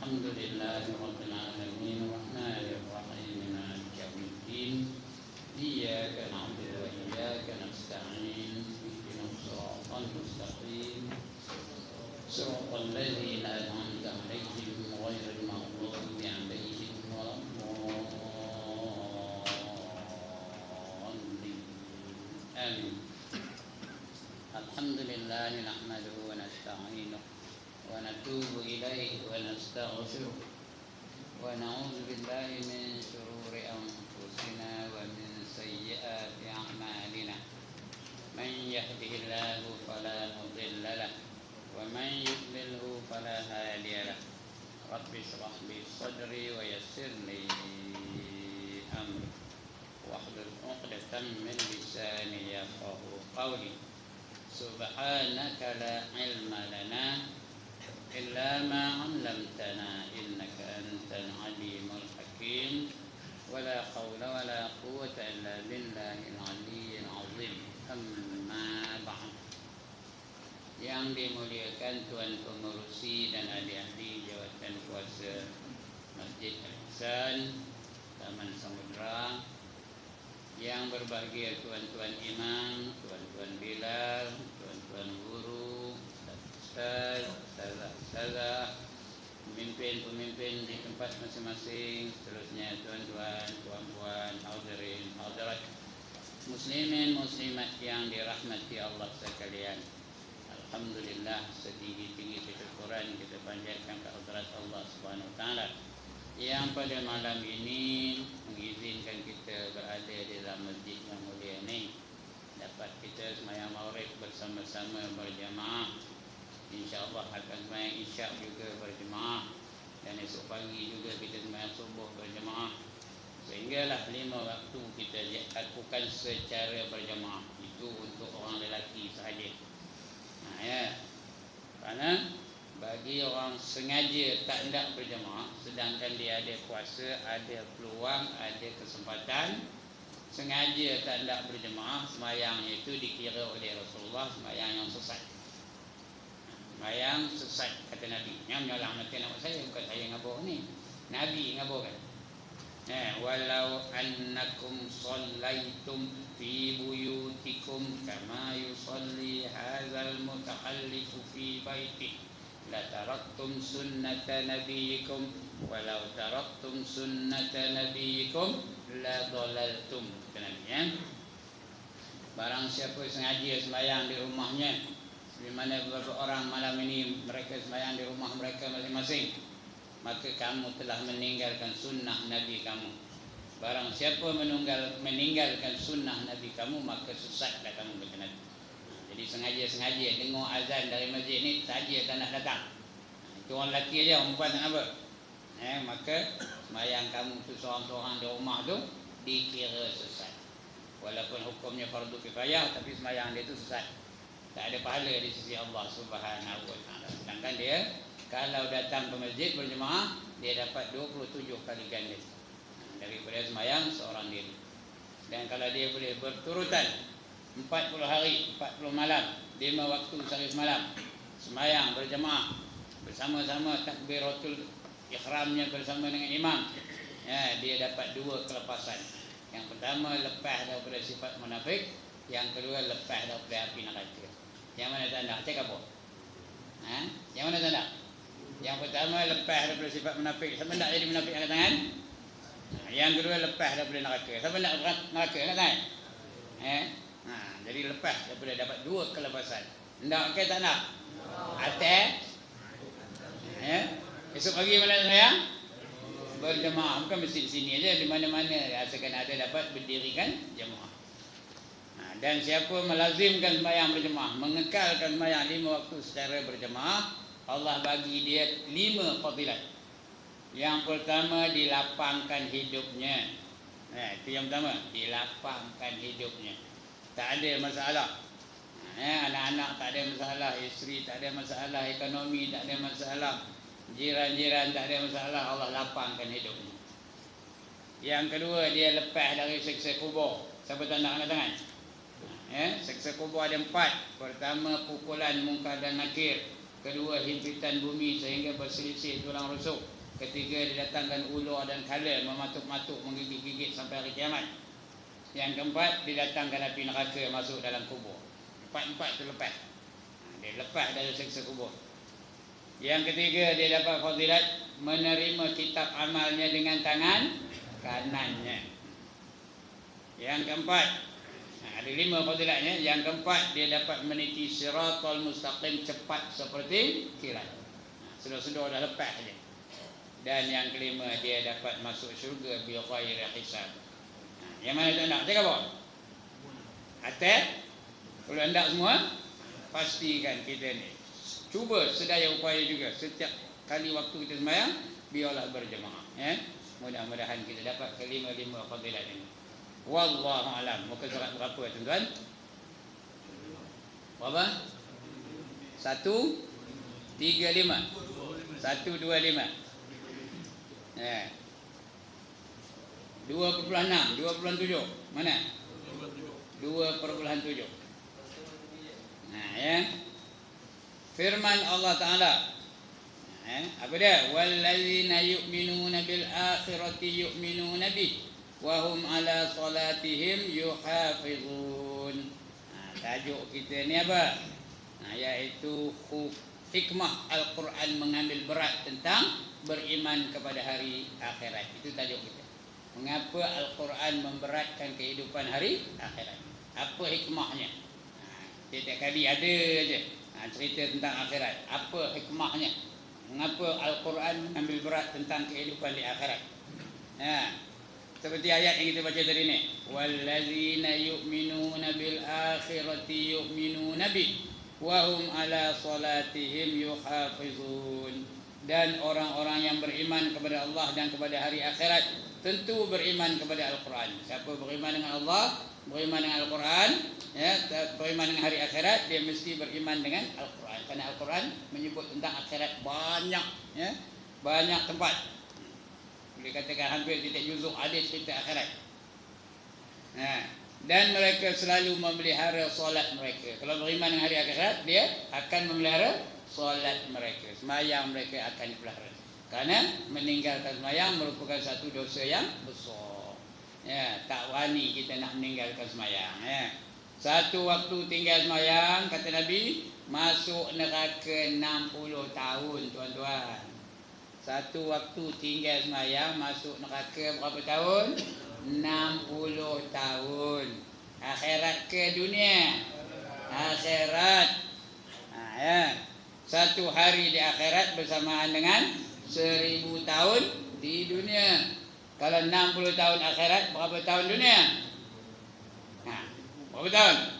الحمد لله رب العالمين الرحمن الرحيم مالك يوم الدين إياك نعبد وإياك نستعين اهدنا الصراط المستقيم صراط الذين أنعمت عليهم غير المغضوب عليهم ولا الضالين آمين. الحمد لله نحمده ونستعينه ونتوب إليه ونستغفره ونعوذ بالله من شرور أنفسنا ومن سيئات أعمالنا من يهده الله فلا مضل له ومن يضلله فلا هادي له رب اشرح لي صدري ويسر لي أمري واحلل عقدة من لساني يفقهوا قولي سبحانك لا علم لنا إلا ما علمتنا إنك أنت العليم الحكيم ولا حول ولا قوة إلا بالله العلي العظيم. أما بعد. Yang dimuliakan Tuan Pengerusi dan adik-adik Jawatan Kuasa Masjid Al-Ihsan Taman Samudra, yang berbahagia tuan-tuan imam, tuan-tuan bilal, tuan-tuan guru, ustazah, pemimpin-pemimpin di tempat masing-masing, seterusnya tuan-tuan, puan-puan, hadirin, hadirat, muslimin, muslimat yang dirahmati Allah sekalian. Alhamdulillah, setinggi-tinggi kesyukuran kita panjatkan ke hadirat Allah Subhanahu wa taala yang pada malam ini mengizinkan kita berada di dalam masjid yang mulia ini, dapat kita sembahyang maghrib bersama-sama berjamaah. InsyaAllah akan sembahyang isyak juga berjemaah, dan esok pagi juga kita sembahyang subuh berjemaah, sehinggalah 5 waktu kita lakukan secara berjemaah. Itu untuk orang lelaki sahaja. Kerana bagi orang sengaja tak hendak berjemaah, sedangkan dia ada kuasa, ada peluang, ada kesempatan, sengaja tak hendak berjemaah, sembahyang itu dikira oleh Rasulullah sembahyang yang sesat. Sembahyang sesat, kata Nabi. Yang menyolah mati nama saya, bukan saya ngabur ni, Nabi ngabur kan. Walau annakum sallaitum fi buyutikum kama yusalli hadzal mutahallifu fi baiti la taraktum sunnata nabiyikum walau taraktum sunnata nabiyikum la dhalaltum. Kata Nabi, barang siapa sengaja sembahyang di rumahnya, di mana beberapa orang malam ini mereka sembahyang di rumah mereka masing-masing, maka kamu telah meninggalkan sunnah Nabi kamu. Barang siapa meninggalkan sunnah Nabi kamu, maka sesatlah kamu, kata Nabi. Jadi sengaja dengar azan dari masjid ni saja tak nak datang. Itu orang lelaki aja, orang perempuan tak apa. Maka sembahyang kamu tu seorang-seorang di rumah tu dikira sesat. Walaupun hukumnya fardu kifayah, tapi sembahyang dia tu sesat, tak ada pahala di sisi Allah Subhanahu wa taala. Sedangkan dia kalau datang ke masjid berjemaah, dia dapat 27 kali ganda daripada sembahyang seorang diri. Dan kalau dia boleh berturutan 40 hari, 40 malam, 5 waktu sehari semalam sembahyang berjemaah bersama-sama, takbiratul ihramnya bersama dengan imam, dia dapat 2 kelepasan. Yang pertama, lepas daripada sifat munafik. Yang kedua, lepas daripada api neraka. Yang mana tak nak? Cek apa? Yang mana tak nak? Yang pertama, lepas daripada sifat munafik. Siapa nak jadi munafik, angkat tangan. Yang kedua, lepas daripada neraka. Siapa nak neraka, angkat tangan. Jadi lepas daripada dapat 2 kelepasan. Nak ke tak nak? Atas. Esok pagi mana sayang? Berjemaah. Bukan mesti di sini aja, di mana-mana asalkan ada dapat berdirikan jemaah. Dan siapa melazimkan sembahyang berjemaah, mengekalkan sembahyang 5 waktu secara berjemaah, Allah bagi dia 5 fadilat. Yang pertama, dilapangkan hidupnya. Itu yang pertama, dilapangkan hidupnya. Tak ada masalah. Anak-anak tak ada masalah, isteri tak ada masalah, ekonomi tak ada masalah, jiran-jiran tak ada masalah. Allah lapangkan hidupnya. Yang kedua, dia lepas dari siksa kubur. Siapa tak nak angkat tangan? Siksa kubur ada 4. Pertama, pukulan munkar dan nakir. Kedua, himpitan bumi sehingga berselisih tulang rusuk. Ketiga, didatangkan ular dan kala mematuk-matuk, menggigit-gigit sampai hari kiamat. Yang keempat, didatangkan api neraka masuk dalam kubur. Empat-empat itu lepas. Dia lepas dari siksa kubur. Yang ketiga, dia dapat fadilat menerima kitab amalnya dengan tangan kanannya. Yang keempat, ada 5 fadilatnya. Yang keempat, dia dapat meniti siratal mustaqim cepat seperti kilat. Sudah-sudah dah lepas saja. Dan yang kelima, dia dapat masuk syurga bi ghairi hisab. Yang mana tak nak? Cakap apa? Atas? Kalau anda semua, pastikan kita ni cuba sedaya upaya juga setiap kali waktu kita sembahyang, biarlah berjemaah. Mudah-mudahan kita dapat kelima-lima fadilat ini. Wallahu alam. Muka surat berapa tuan-tuan? Berapa? 1, 3, 5. 1, 2, 5. 2.6, 2.7. Mana? 2.7. Firman Allah Ta'ala, apa dia? Wallazina yu'minuna bil akhirati yu'minuna bih wa hum ala salatihim yuhafizun. Tajuk kita ni apa? Iaitu hikmah Al-Quran mengambil berat tentang beriman kepada hari akhirat. Itu tajuk kita. Mengapa Al-Quran memberatkan kehidupan hari akhirat? Apa hikmahnya? Setiap kali ada aja cerita tentang akhirat. Apa hikmahnya? Mengapa Al-Quran mengambil berat tentang kehidupan di akhirat? Seperti ayat yang kita baca tadi ni. Wallazina yu'minuna bil akhirati yu'minuna bih wa hum ala salatihim yuhafizun. Dan orang-orang yang beriman kepada Allah dan kepada hari akhirat tentu beriman kepada Al-Quran. Siapa beriman dengan Allah, beriman dengan Al-Quran, beriman dengan hari akhirat, dia mesti beriman dengan Al-Quran. Kerana Al-Quran menyebut tentang akhirat banyak, banyak tempat. Boleh katakan hampir tiap juzuk ada cerita akhirat. Dan mereka selalu memelihara solat mereka. Kalau beriman dengan hari akhirat, dia akan memelihara solat mereka. Sembahyang mereka akan dipelihara. Kerana meninggalkan sembahyang merupakan satu dosa yang besar. Tak wani kita nak meninggalkan sembahyang. Satu waktu tinggal sembahyang, kata Nabi, masuk neraka 60 tahun, tuan-tuan. Satu waktu tinggal sembahyang, masuk neraka berapa tahun? 60 tahun. Akhirat ke dunia? Akhirat. Satu hari di akhirat bersamaan dengan 1000 tahun di dunia. Kalau 60 tahun akhirat, berapa tahun dunia? Berapa tahun?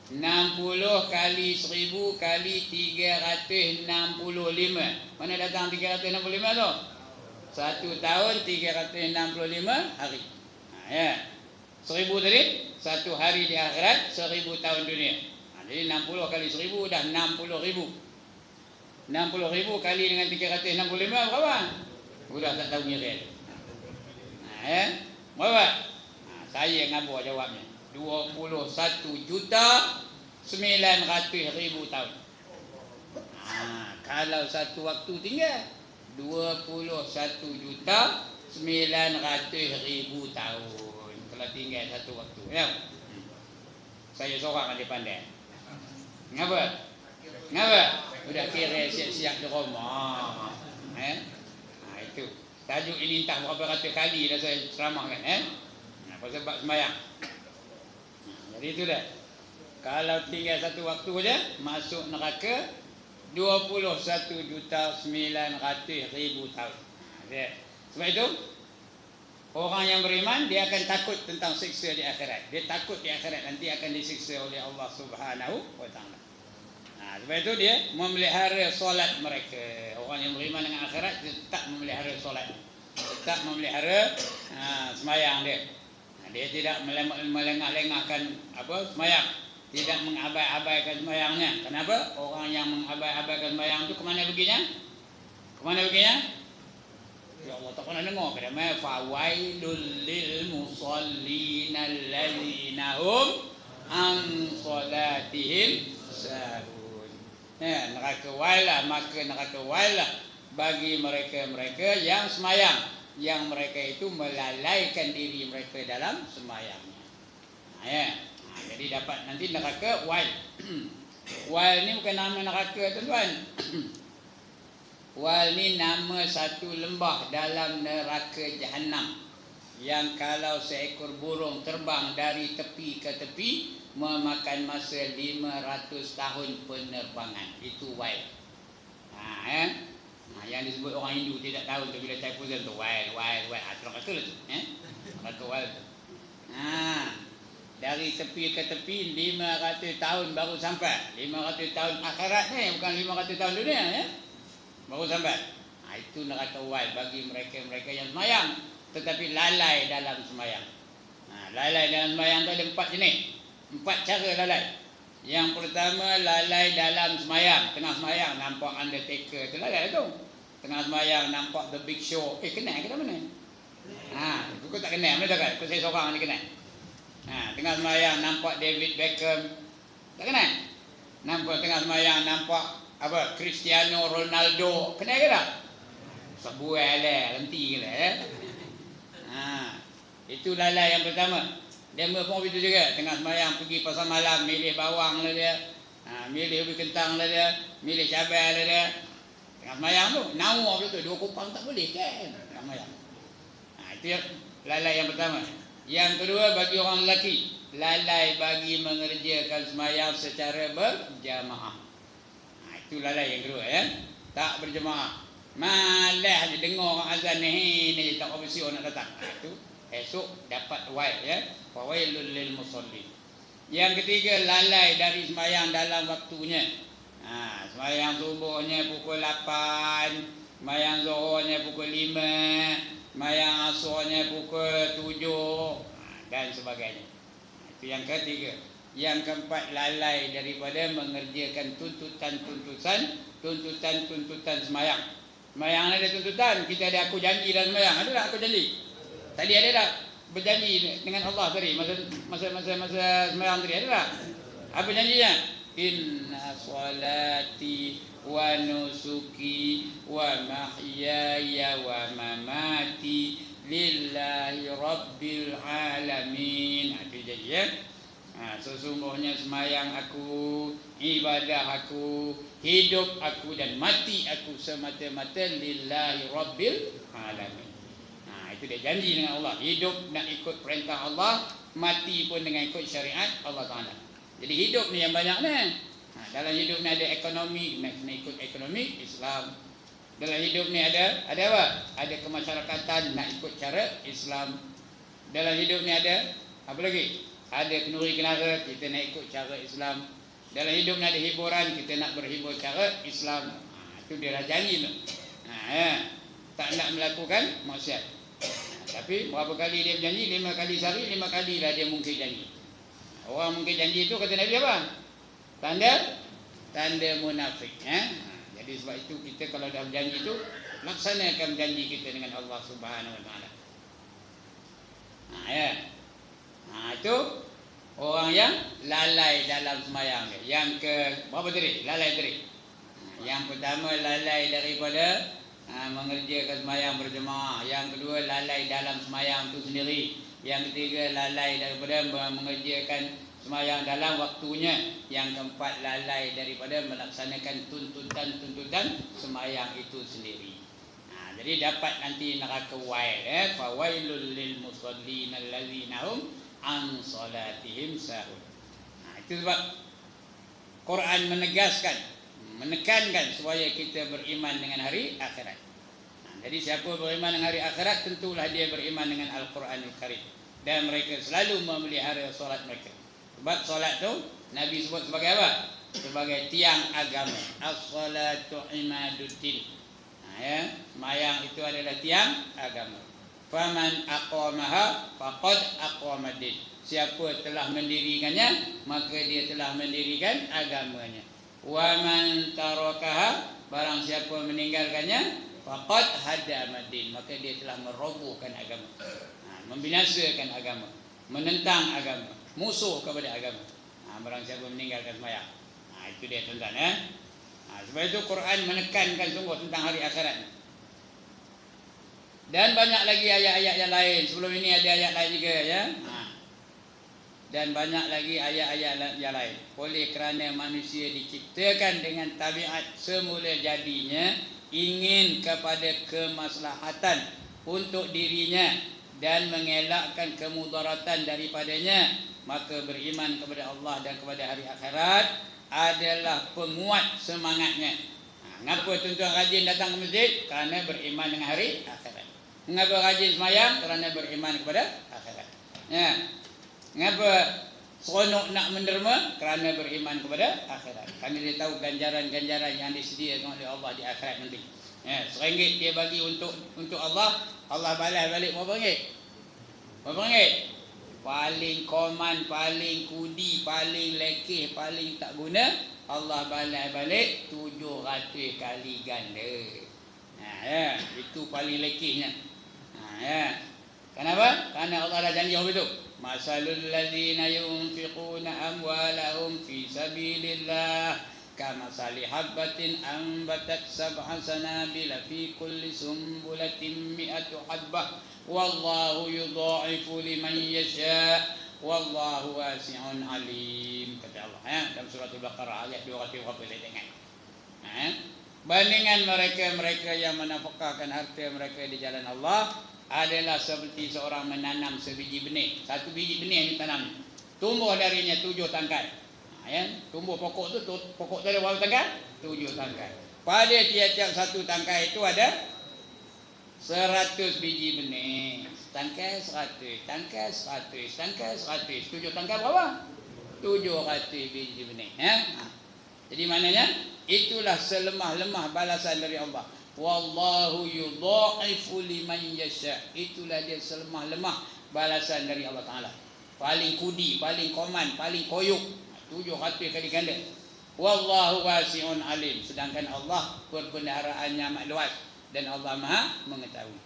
60 kali 1000 kali 365. Mana datang 365 tu? 1 tahun 365 hari. 1000 tadi, satu hari di akhirat, 1000 tahun dunia. Jadi 60 kali 1000 dah 60,000. 60,000 kali dengan 365 berapa? Sudah tak tahu nyirat. Berapa? Saya ngabur jawabnya. 21.900.000 tahun. Kalau satu waktu tinggal 21.900.000 tahun. Kalau tinggal satu waktu. Saya seorang ada pandai. Ngapa? Sudah kira siap-siap di rumah. Itu. Tajuk ini entah berapa ratus kali dah saya ceramahkan. Pasal bab sembahyang. Jadi itu dah. Kalau tinggal satu waktu saja, masuk neraka 21.900.000 tahun. Sebab itu, orang yang beriman, dia akan takut tentang siksa di akhirat. Dia takut di akhirat nanti akan disiksa oleh Allah Subhanahu wa Ta'ala. Sebab itu dia memelihara solat mereka. Orang yang beriman dengan akhirat, dia tetap memelihara solat. Tetap memelihara sembahyang dia. Dia tidak melengah-lengahkan sembahyang. Tidak mengabai-abaikan sembahyangnya. Kenapa? Orang yang mengabai-abaikan sembahyang itu kemana perginya? Ya Allah, tak pernah dengar ke dia? Fawailul lil musallina allazina hum an salatihim sahun. Neraka wailah, maka neraka wailah bagi mereka-mereka yang semayang, yang mereka itu melalaikan diri mereka dalam semayangnya. Jadi dapat nanti neraka Wail. Wail ni bukan nama neraka tuan-tuan. Wail ni nama satu lembah dalam neraka Jahannam, yang kalau seekor burung terbang dari tepi ke tepi memakan masa 500 tahun penerbangan. Itu Wail. Yang disebut orang Hindu tidak tahu tu bila typo tu Wail. Neraka tu. Neraka Wail tu. Dari tepi ke tepi 500 tahun baru sampai. 500 tahun akhirat ni, bukan 500 tahun dunia baru sampai. Itu neraka Wail bagi mereka-mereka yang semayang tetapi lalai dalam semayang. Lalai dalam semayang tu ada 4 jenis, 4 cara lalai. Yang pertama, lalai dalam semayang. Tengah semayang nampak Undertaker tu lalai tu. Tengah semayang nampak The Big Show. Kenal ke tak mana? Kau tak kenal, mana tak kan? Kau saya seorang ni kenal. Tengah semayang nampak David Beckham. Tak kenal? Nampak tengah semayang nampak apa? Cristiano Ronaldo. Kenal ke tak? Sebuah lah, henti ke lah. Itu lalai yang pertama. Dia pun begitu juga. Tengah semayang pergi pasar malam, milih bawang lah dia, milih ubi kentang lah dia, milih cabai lah dia. Tengah semayang tu, nawar betul tu, 2 kupang tak boleh kan tengah semayang. Itu yang lalai yang pertama. Yang kedua, bagi orang lelaki, lalai bagi mengerjakan semayang secara berjamaah. Itu lalai yang kedua tak berjamaah. Malah dia dengar orang azan ni tak ofisio nak datang. Itu esok dapat Wail Fawailul lil musallin. Yang ketiga, lalai dari semayang dalam waktunya. Semayang subuhnya pukul 8, semayang zuhurnya pukul 5, semayang asarnya pukul 7 dan sebagainya. Itu yang ketiga. Yang keempat, lalai daripada mengerjakan tuntutan semayang. Semayang ada tuntutan, kita ada aku janji dalam semayang. Ada tak aku janji? Tadi ada tak berjanji dengan Allah tadi masa semayang tadi, ada tak? Apa janjinya? Inna salati wa nusuki wa mahyaya wa mamati lillahi rabbil alamin. Itu janji sesungguhnya semayang aku, ibadah aku, hidup aku dan mati aku semata-mata lillahi rabbil alamin. Itu dia janji dengan Allah. Hidup nak ikut perintah Allah, mati pun dengan ikut syariat Allah Ta'ala. Jadi hidup ni yang banyak ni. Dalam hidup ni ada ekonomi, nak ikut ekonomi Islam. Dalam hidup ni ada apa? Ada kemasyarakatan, nak ikut cara Islam. Dalam hidup ni ada apa lagi? Ada kenduri kenara, kita nak ikut cara Islam. Dalam hidup ni ada hiburan, kita nak berhibur cara Islam. Itu dia dah janji tu. Tak nak melakukan maksiat. Tapi berapa kali dia berjanji? 5 kali sehari, 5 kali lah dia mungkin janji. Orang mungkin janji itu kata Nabi apa? Tanda munafik. Jadi sebab itu kita kalau dah berjanji itu, laksanakan janji kita dengan Allah Subhanahu Wa Taala. Itu orang yang lalai dalam semayang dia. Yang ke berapa tadi? Lalai tadi. Yang pertama, lalai daripada mengerjakan semayang berjemaah. Yang kedua, lalai dalam semayang itu sendiri. Yang ketiga, lalai daripada mengerjakan semayang dalam waktunya. Yang keempat, lalai daripada melaksanakan tuntutan semayang itu sendiri. Jadi dapat nanti neraka Wail. Fawailul lil musallin allazina hum an salatihim sahun. Itu sebab Quran menekankan supaya kita beriman dengan hari akhirat. Jadi siapa beriman dengan hari akhirat, tentulah dia beriman dengan Al-Quranul Karim. Dan mereka selalu memelihara solat mereka. Sebab solat tu Nabi sebut sebagai apa? Sebagai tiang agama. As-salatu imaduddin. Semayang itu adalah tiang agama. Faman aqamaha faqad aqamaddin. Siapa telah mendirikannya, maka dia telah mendirikan agamanya. Wa man tarakaha, barang siapa meninggalkannya, faqad hadamaddin, maka dia telah merobohkan agama, membinasakan agama, menentang agama, musuh kepada agama. Barang siapa meninggalkan sembahyang. Itu dia tuan-tuan. Sebab itu Quran menekankan sungguh tentang hari akhirat. Dan banyak lagi ayat-ayat yang lain. Sebelum ini ada ayat lain juga ya. Dan banyak lagi ayat-ayat yang lain. Oleh kerana manusia diciptakan dengan tabiat semula jadinya ingin kepada kemaslahatan untuk dirinya dan mengelakkan kemudaratan daripadanya, maka beriman kepada Allah dan kepada hari akhirat adalah penguat semangatnya. Mengapa tuan-tuan rajin datang ke masjid? Kerana beriman dengan hari akhirat. Mengapa rajin semayang? Kerana beriman kepada akhirat. Ya. Mengapa seronok nak menderma? Kerana beriman kepada akhirat. Kerana dia tahu ganjaran-ganjaran yang disediakan oleh Allah di akhirat nanti. Ya, RM1 dia bagi untuk Allah, Allah balas balik berapa ringgit? Berapa ringgit? Paling koman, paling kudi, paling lekeh, paling tak guna, Allah balas balik 700 kali ganda. Ya, itu paling lekehnya. Ya. Kenapa? Karena Allah dah janji apa itu? Masalul ladzina yunfiquna amwalahum fi sabilillah kamasali habbatin ambatat sab'a sanabila fi kulli sumbulatin mi'atu habbah wallahu yudha'ifu liman yasha wallahu wasi'un alim. Kata Allah ya, dalam surah Al-Baqarah ayat 200 berapa saya tengok. Bandingan mereka yang menafkahkan harta mereka di jalan Allah adalah seperti seorang menanam sebiji benih. Satu biji benih yang ditanam, tumbuh darinya 7 tangkai. Ya, tumbuh pokok tu ada berapa tangkai? 7 tangkai. Pada tiap-tiap satu tangkai itu ada 100 biji benih. Tangkai 100, tangkai 100, tangkai 100. 7 tangkai berapa? 700 biji benih. Ya? Jadi maknanya itulah selemah-lemah balasan dari Allah. Wallahu yudha'ifu liman yasha. Itulah dia selemah-lemah balasan dari Allah Ta'ala. Paling kudi, paling koman, paling koyuk, 700 kali ganda. Wallahu wasi'un alim. Sedangkan Allah perbendaharaannya amat luas dan Allah Maha mengetahui.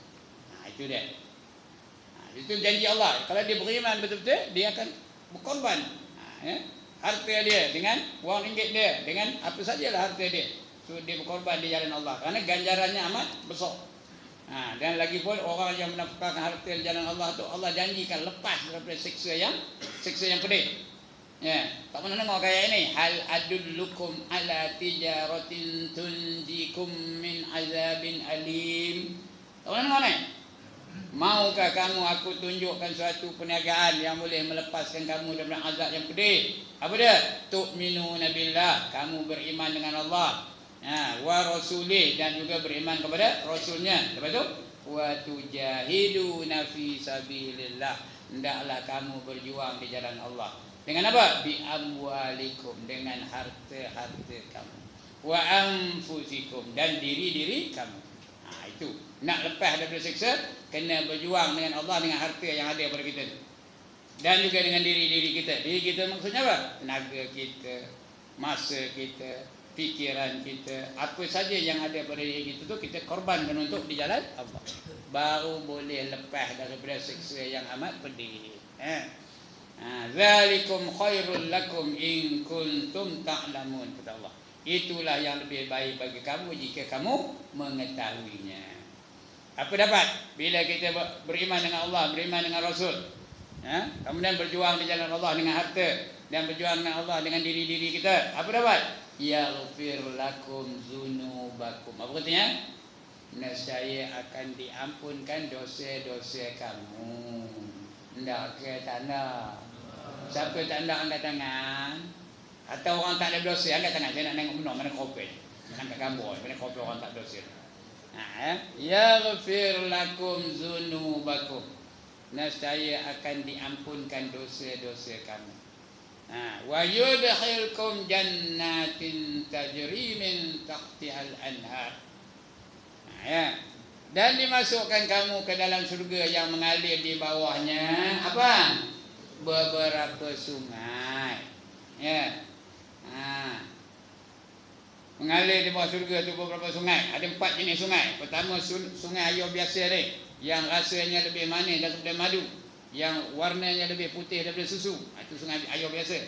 Itu dia. Itu janji Allah. Kalau dia beriman betul-betul, dia akan berkorban. Ya? Harta dia dengan wang ringgit dia, dengan apa sajalah harta dia. Dia berkorban di jalan Allah kerana ganjarannya amat besar. Dan lagi pun orang yang menafkahkan harta di jalan Allah tu Allah janjikan lepas daripada siksa yang pedih. Ya, tak pernah dengar kayak ini. Hal adullukum ala tijaratin tunjikum min azabin alim. Tak pernah dengar ni? Maukah kamu aku tunjukkan suatu perniagaan yang boleh melepaskan kamu daripada azab yang pedih? Apa dia? Tu'minuna billah, kamu beriman dengan Allah. Wa rasulih, dan juga beriman kepada rasulnya. Lepas tu wa tujahiduna fi sabilillah, hendaklah kamu berjuang di jalan Allah. Dengan apa? Bi amwalikum, dengan harta-harta kamu. Wa anfusikum, dan diri-diri kamu. Itu nak lepas daripada siksa, kena berjuang dengan Allah, dengan harta yang ada pada kita, dan juga dengan diri-diri kita. Diri kita maksudnya apa? Tenaga kita, masa kita, fikiran kita, apa saja yang ada pada diri kita tu kita korbankan untuk di jalan Allah, baru boleh lepas daripada siksa yang amat pedih. Zalikum khairul lakum in kuntum ta'lamun, kata Allah. Itulah yang lebih baik bagi kamu jika kamu mengetahuinya. Apa dapat bila kita beriman dengan Allah, beriman dengan Rasul, kemudian berjuang di jalan Allah dengan harta, dan berjuang dengan Allah dengan diri-diri kita? Apa dapat? Yaghfir lakum dzunubakum. Apa katanya? Nescaya akan diampunkan dosa-dosa kamu. Ndak ke tanah. Siapa tak nak angkat tangan? Atau orang tak ada dosa angkat tangan. Saya nak tengok benar mana kopel. Angkat gambar mana kopel orang tak dosa. Yaghfir lakum dzunubakum. Nescaya akan diampunkan dosa-dosa kamu. Wa yudkhilkum jannatin tajri min tahtihal anhar. Dan dimasukkan kamu ke dalam surga yang mengalir di bawahnya apa? Beberapa sungai. Mengalir di bawah surga tu beberapa sungai. Ada 4 jenis sungai. Pertama sungai air biasa ni, yang rasanya lebih manis daripada madu, yang warnanya lebih putih daripada susu. Itu sungai air biasa.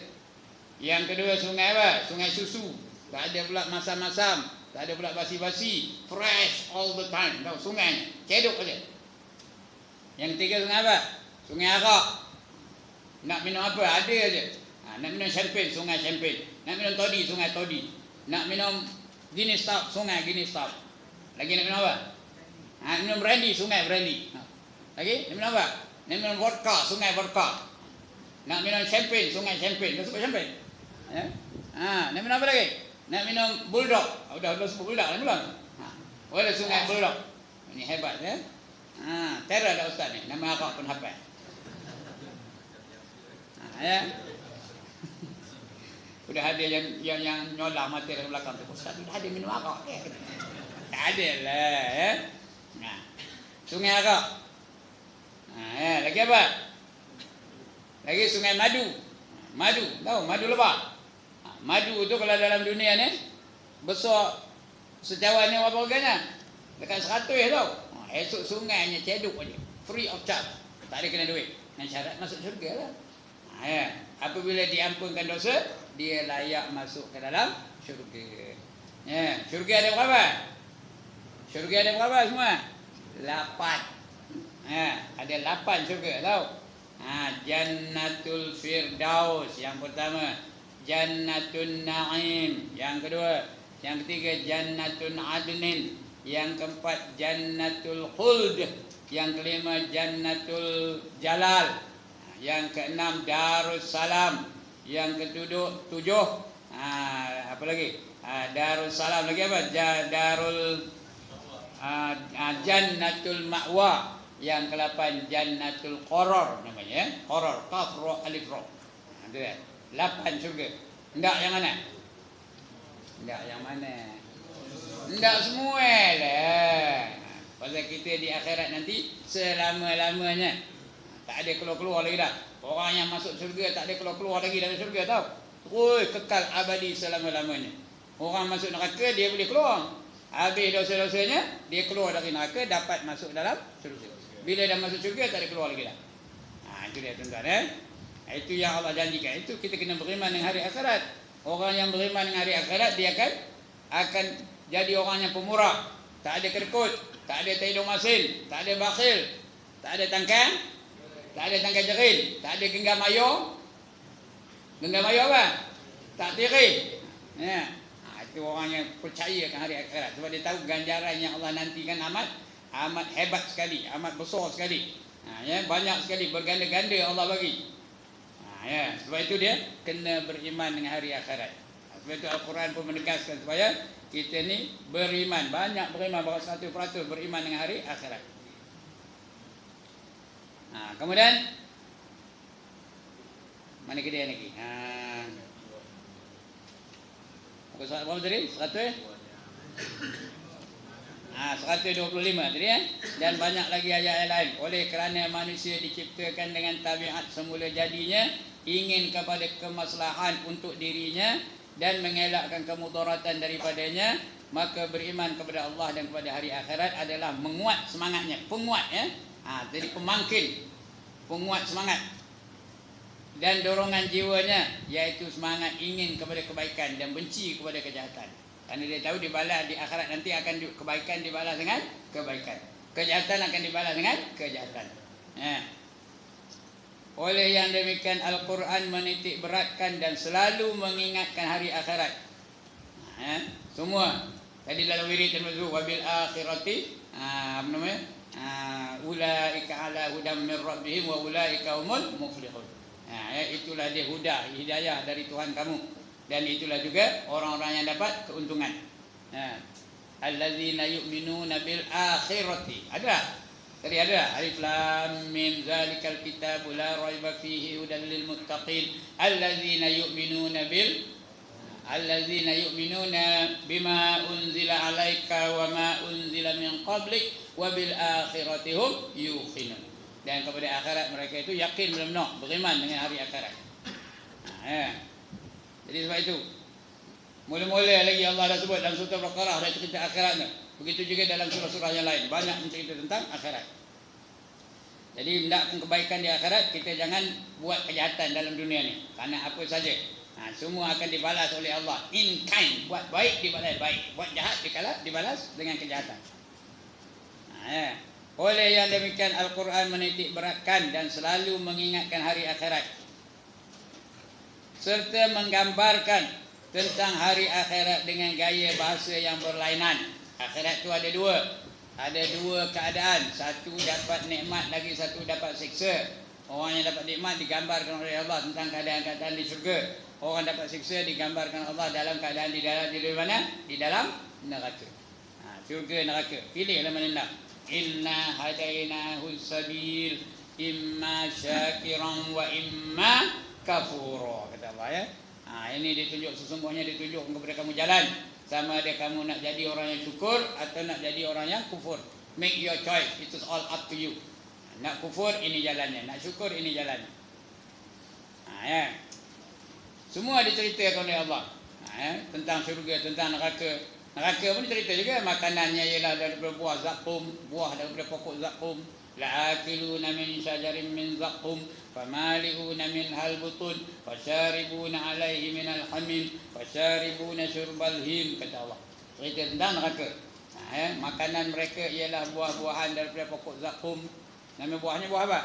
Yang kedua sungai apa? Sungai susu. Tak ada pula masam-masam, tak ada pula basi-basi, fresh all the time. Tahu sungai cedok aja. Yang ketiga sungai apa? Sungai arak. Nak minum apa? Ada aja. Nak minum champagne, sungai champagne. Nak minum toddy, sungai toddy. Nak minum Guinness Stout, sungai Guinness Stout. Lagi nak minum apa? Minum brandy, sungai brandy. Lagi nak minum apa? Nak minum vodka, sungai vodka. Nak minum champagne, sungai champagne. Dah sebut champagne? Ya? Nak minum apa lagi? Nak minum bulldog. Udah sebut bulldog belum? Ada sungai bulldog. Ini hebat ya. Terror dah ustaz ni. Nama akak pun hafal. Ya. Sudah ada yang nyolah mata dari belakang tu. Ustaz sudah ada minum arak. Tak ada lah ya. Sungai arak. Lagi apa? Lagi sungai madu. Madu, tahu madu lebah. Madu tu kalau dalam dunia ni besar sejauh ni berapa harganya? Dekat 100 tau. Esok sungainya ceduk aja. Free of charge. Tak ada kena duit. Dengan syarat masuk syurga lah. Apabila diampunkan dosa, dia layak masuk ke dalam syurga. Syurga ada berapa? Syurga ada berapa semua? 8. Ada 8 syurga tahu? Jannatul Firdaus yang pertama. Jannatun Na'im yang kedua. Yang ketiga Jannatun Adnin. Yang keempat Jannatul Khuld. Yang kelima Jannatul Jalal. Yang keenam Darussalam. Yang ketujuh apa lagi? Darussalam lagi apa? Jannatul Ma'wa. Yang ke-8 Jannatul Qarar namanya ya. Qarar, qaf ra alif ra. Itu dia. 8 syurga. Enggak yang mana? Enggak yang mana? Enggak semua lah. Pasal kita di akhirat nanti selama-lamanya tak ada keluar-keluar lagi dah. Orang yang masuk syurga tak ada keluar-keluar lagi dari syurga tau. Terus kekal abadi selama-lamanya. Orang masuk neraka dia boleh keluar. Habis dosa-dosanya dia keluar dari neraka dapat masuk dalam syurga. Bila dah masuk syurga tak ada keluar lagi dah. Itu dia tuan-tuan Itu yang Allah janjikan. Itu kita kena beriman dengan hari akhirat. Orang yang beriman dengan hari akhirat dia akan jadi orang yang pemurah. Tak ada kedekut, tak ada taidung masin, tak ada bakhil, tak ada tangkang, tak ada tangkang jerin, tak ada genggam mayung. Genggam mayung apa? Tak tiri. Itu orang yang percaya akan hari akhirat. Sebab dia tahu ganjaran yang Allah nantikan amat hebat sekali, amat besar sekali. Banyak sekali berganda-ganda Allah bagi. Sebab itu dia kena beriman dengan hari akhirat. Sebab itu Al-Quran pun menegaskan supaya kita ni beriman, banyak beriman, bahawa 100% beriman dengan hari akhirat. Kemudian mana kedai lagi? Muka surat berapa tadi? 125 tadi Dan banyak lagi ayat lain. Oleh kerana manusia diciptakan dengan tabiat semula jadinya, ingin kepada kemaslahan untuk dirinya dan mengelakkan kemudaratan daripadanya, maka beriman kepada Allah dan kepada hari akhirat adalah menguat semangatnya. Penguat jadi pemangkin, penguat semangat dan dorongan jiwanya, iaitu semangat ingin kepada kebaikan dan benci kepada kejahatan. Kerana dia tahu dibalas di akhirat nanti akan kebaikan dibalas dengan kebaikan, kejahatan akan dibalas dengan kejahatan. Oleh yang demikian Al-Quran menitik beratkan dan selalu mengingatkan hari akhirat. Semua tadi dalam wirid dan wudu wabil akhirati apa namanya? Ulaika ala hudam min rabbihim wa ulaika humul muflihun. Itulah dia hidayah dari Tuhan kamu. Dan itulah juga orang-orang yang dapat keuntungan. Allazina yu'minuna bil akhirati. Ada? Tadi ada alif lam mim zalikal kitabu la raiba fihi hudal lil muttaqin allazina yu'minuna bima unzila alaika wa ma unzila min qablik wa bil akhirati hum yuqinun. Dan kepada akhirat mereka itu yakin benar-benar, beriman dengan hari akhirat. Jadi sebab itu mula-mula lagi Allah dah sebut dalam surah Al-Baqarah ada cerita akhirat ni. Begitu juga dalam surah-surah yang lain banyak mencerita tentang akhirat. Jadi hendakkan kebaikan di akhirat, kita jangan buat kejahatan dalam dunia ni. Kerana apa saja. Semua akan dibalas oleh Allah in kind. Buat baik dibalas baik, buat jahat dibalas dengan kejahatan. Oleh yang demikian Al-Quran menitik beratkan dan selalu mengingatkan hari akhirat serta menggambarkan tentang hari akhirat dengan gaya bahasa yang berlainan. Akhirat itu ada dua keadaan. Satu dapat nikmat, lagi satu dapat siksa. Orang yang dapat nikmat digambarkan oleh Allah tentang keadaan-keadaan di syurga. Orang dapat siksa digambarkan Allah dalam keadaan di mana? Di dalam neraka. Syurga, neraka. Pilihlah mana nak. Inna hadainahu sabil imma syakiran wa imma kafura, kata Allah ya. Ini ditunjuk, sesungguhnya ditunjuk kepada kamu jalan. Sama ada kamu nak jadi orang yang syukur atau nak jadi orang yang kufur. Make your choice. It is all up to you. Nak kufur ini jalannya, nak syukur ini jalannya. Ya. Semua diceritakan oleh Allah. Tentang syurga, tentang neraka. Neraka pun cerita juga, makanannya ialah daripada buah zakum, buah daripada pokok zakum. La'akiluna min syajarin min zakum famali'una minhal butun fasyaribuna alaihi minal hamim fasyaribuna syurbal him, kata Allah. Cerita tentang neraka. Makanan mereka ialah buah-buahan daripada pokok zakum. Nama buahnya buah apa?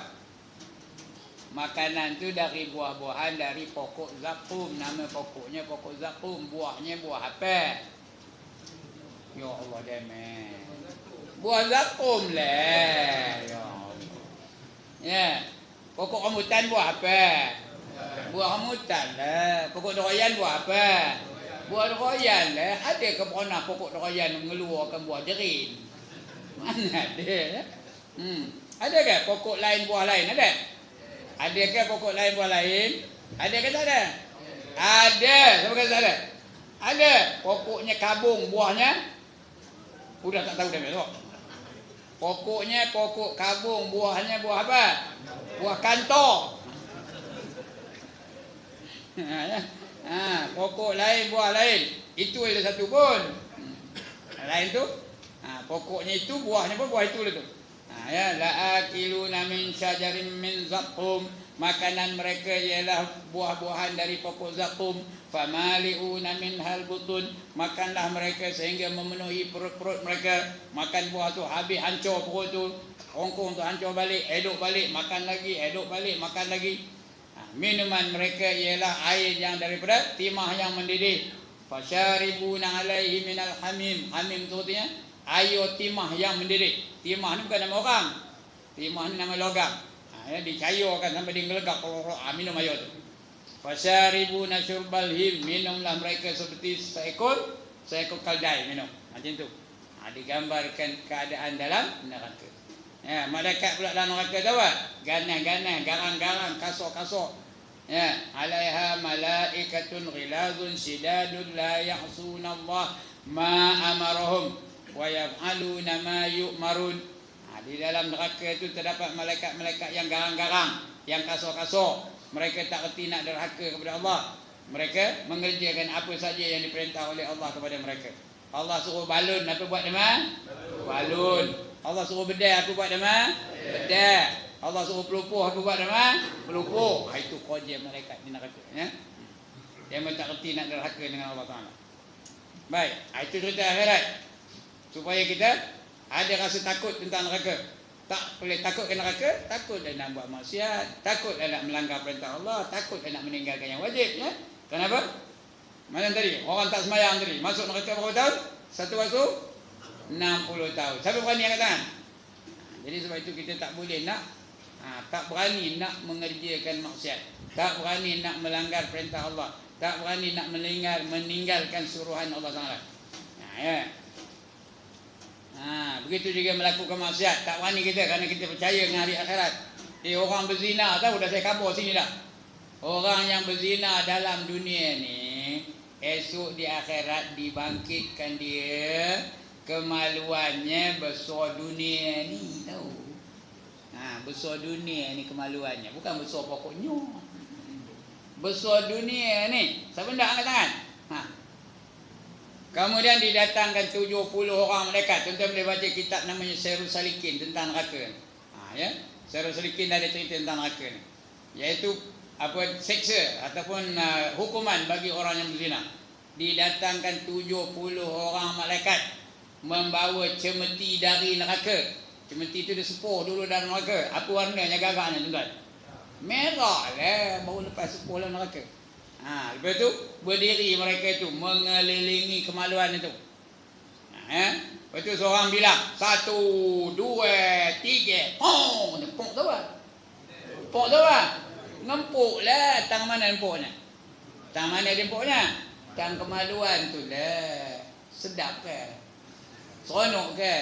Makanan tu dari buah-buahan dari pokok zakum. Nama pokoknya pokok zakum. Buahnya buah apa? Ya Allah, demen. Buah zakum lah. Ya Allah. Ya. Pokok rambutan buah apa? Buah rambutan lah. Pokok durian buah apa? Buah durian lah. Ada ke pernah pokok durian mengeluarkan buah derin? Mana ada? Ada ke pokok lain buah lain? Ada? Ada ke pokok lain buah lain? Ada ke tak ada? Ada. Siapa kata tak ada? Ada. Pokoknya kabung, buahnya udah tak tahu dah besok. Pokoknya pokok kabung, buahnya buah apa? Buah kantor. Pokok lain, buah lain. Itu ada satu pun. Lain tu, pokoknya itu, buahnya pun buah itu lah tu. La'akiluna min syajarin min zakum. Makanan mereka ialah buah-buahan dari pokok zakum. Famali'una minhal butun. Makanlah mereka sehingga memenuhi perut-perut mereka. Makan buah tu habis hancur perut tu. Hongkong tu hancur balik, eduk balik, makan lagi, eduk balik, makan lagi. Minuman mereka ialah air yang daripada timah yang mendidih. Fasyaribuna alaihi minal hamim. Hamim tu artinya air timah yang mendidih. Timah ni bukan nama orang. Timah ni nama logam. Dicairkan sampai dia gelegak. Minum air tu. Fasyaribuna syurbal him. Minumlah mereka seperti seekor keldai minum. Macam tu. Digambarkan keadaan dalam neraka. Malaikat pula dalam neraka tahu tak? Ganas-ganas, garang-garang, kasar-kasar. Alaiha malaikatun ghilazun shidadun la ya'suna Allah ma amarahum wa yaf'aluna ma yu'marun. Di dalam neraka itu terdapat malaikat-malaikat yang garang-garang, yang kasar-kasar. Mereka tak reti nak derhaka kepada Allah. Mereka mengerjakan apa saja yang diperintah oleh Allah kepada mereka. Allah suruh balun, apa buat nama? Balun. Allah suruh bedai, apa buat nama? Bedai. Allah suruh pelupuh, apa buat nama? Pelupuh. Itu kerja malaikat di neraka. Dia memang tak reti nak derhaka dengan Allah Ta'ala. Baik, itu cerita akhirat. Supaya kita ada rasa takut tentang neraka. Tak boleh takut ke neraka, takut dah nak buat maksiat, takut dah nak melanggar perintah Allah, takut dah nak meninggalkan yang wajib. Kenapa? Macam tadi, orang tak semayang tadi, masuk neraka berapa tahun? Satu waktu 60 tahun. Siapa berani angkat tangan? Jadi sebab itu kita tak boleh nak, tak berani nak mengerjakan maksiat, tak berani nak melanggar perintah Allah, tak berani nak meninggalkan suruhan Allah Taala. Begitu juga melakukan maksiat, tak berani kita kerana kita percaya dengan hari akhirat. Orang berzina, tahu dah saya kabur sini dah. Orang yang berzina dalam dunia ni, esok di akhirat dibangkitkan dia, kemaluannya besar dunia ni, tahu. Besar dunia ni kemaluannya, bukan besar pokoknya. Besar dunia ni. Siapa nak angkat tangan? Kemudian didatangkan 70 orang malaikat. Tuan-tuan boleh baca kitab namanya Syairul Salikin tentang neraka. Syairul Salikin ada cerita tentang neraka ni. Iaitu apa seksa ataupun hukuman bagi orang yang berzina. Didatangkan 70 orang malaikat membawa cemeti dari neraka. Cemeti itu disepuh dulu dari neraka. Apa warnanya gagaknya tuan-tuan? Merah lah, baru lepas sepuh dalam neraka. Lepas tu berdiri mereka itu mengelilingi kemaluan itu. Lepas tu seorang bilang 1, 2, 3, pong, nepuk tu apa? Nepuk tu apa? Ngempuk lah. Tang mana nempuknya? Tang mana dia nempuknya? Tang kemaluan tu lah. Sedap ke? Seronok ke?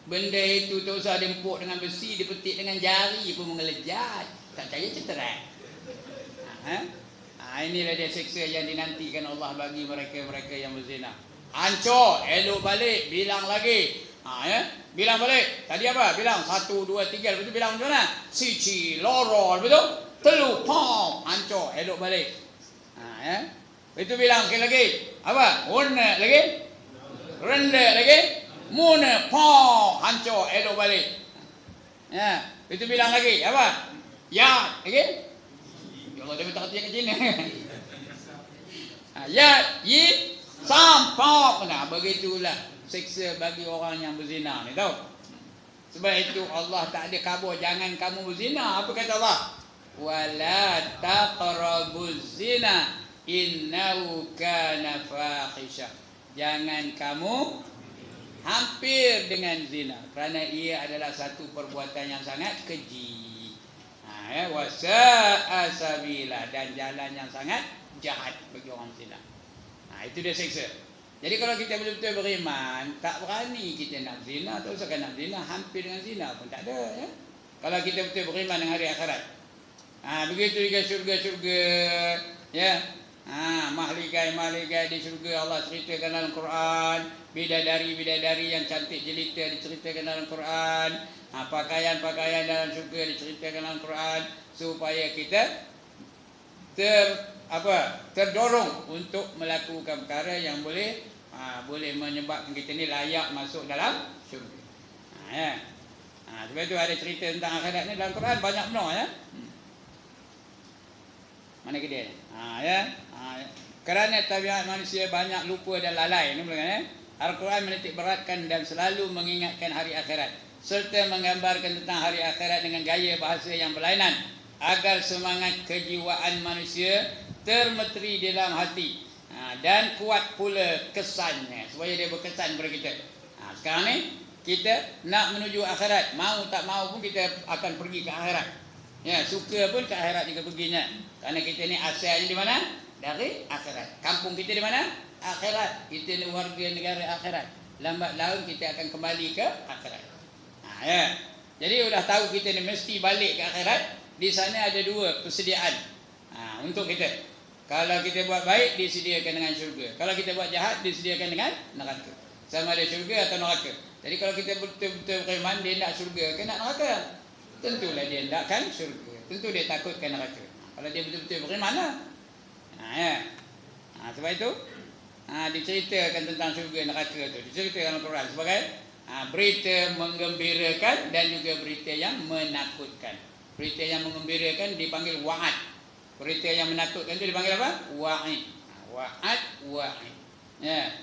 Benda itu tak usah diempuk dengan besi, dipetik dengan jari pun mengelejat. Tak percaya cetera. Inilah dia seksa yang dinantikan Allah bagi mereka-mereka yang berzina. Hancur, elok balik, bilang lagi. Bilang balik. Tadi apa? Bilang 1, 2, 3. Lepas tu bilang macam mana? Siji, loro, betul? Telu, pom, hancur, elok balik. Lepas tu bilang sekali lagi. Apa? Una lagi. Renda lagi. Muna, pom, hancur, elok balik. Lepas tu bilang lagi. Apa? Ya, lagi. Allah dia tak kerti yang kat Cina. Ya, yi, sampok. Begitulah seksa bagi orang yang berzina ni, tahu? Sebab itu Allah tak ada khabar jangan kamu berzina. Apa kata Allah? Wala taqrabuz zina innahu kana fahisha. Jangan kamu hampir dengan zina kerana ia adalah satu perbuatan yang sangat keji. Wasa'a sabila, dan jalan yang sangat jahat bagi orang zina. Itu dia seksa. Jadi kalau kita betul-betul beriman, tak berani kita nak zina, tak usah nak zina, hampir dengan zina pun tak ada, ya. Kalau kita betul beriman dengan hari akhirat. Begitu juga syurga-syurga, ya. Mahligai-mahligai di syurga Allah ceritakan dalam Quran, bidadari-bidadari yang cantik jelita diceritakan dalam Quran, pakaian-pakaian dalam syurga diceritakan dalam Quran, supaya kita terdorong untuk melakukan perkara yang boleh menyebabkan kita ni layak masuk dalam syurga. Sebab itu ada cerita tentang akhirat ni dalam Quran banyak benar, ya. Mana ke dia? Kerana tabiat manusia banyak lupa dan lalai, ni boleh, Al-Quran menitik beratkan dan selalu mengingatkan hari akhirat serta menggambarkan tentang hari akhirat dengan gaya bahasa yang berlainan agar semangat kejiwaan manusia termeteri di dalam hati dan kuat pula kesannya, supaya dia berkesan kepada kita. Sekarang ni kita nak menuju akhirat, mau tak mau pun kita akan pergi ke akhirat. Ya, suka pun ke akhirat juga perginya. Kerana kita ni asalnya di mana? Dari akhirat. Kampung kita di mana? Akhirat. Kita ni warga negara akhirat. Lambat laun kita akan kembali ke akhirat. Ya. Jadi sudah tahu kita ni mesti balik ke akhirat. Di sana ada dua persediaan untuk kita. Kalau kita buat baik, disediakan dengan syurga. Kalau kita buat jahat, disediakan dengan neraka. Sama ada syurga atau neraka. Jadi kalau kita betul-betul beriman, dia nak syurga ke nak neraka? Tentulah dia hendakkan syurga. Tentu dia takutkan neraka. Kalau dia betul-betul beriman lah. Sebab itu diceritakan tentang syurga neraka tu. Diceritakan dalam Quran sebagai berita menggembirakan dan juga berita yang menakutkan. Berita yang menggembirakan dipanggil wa'ad. Berita yang menakutkan itu dipanggil apa? Wa'id. Wa'id. Ya.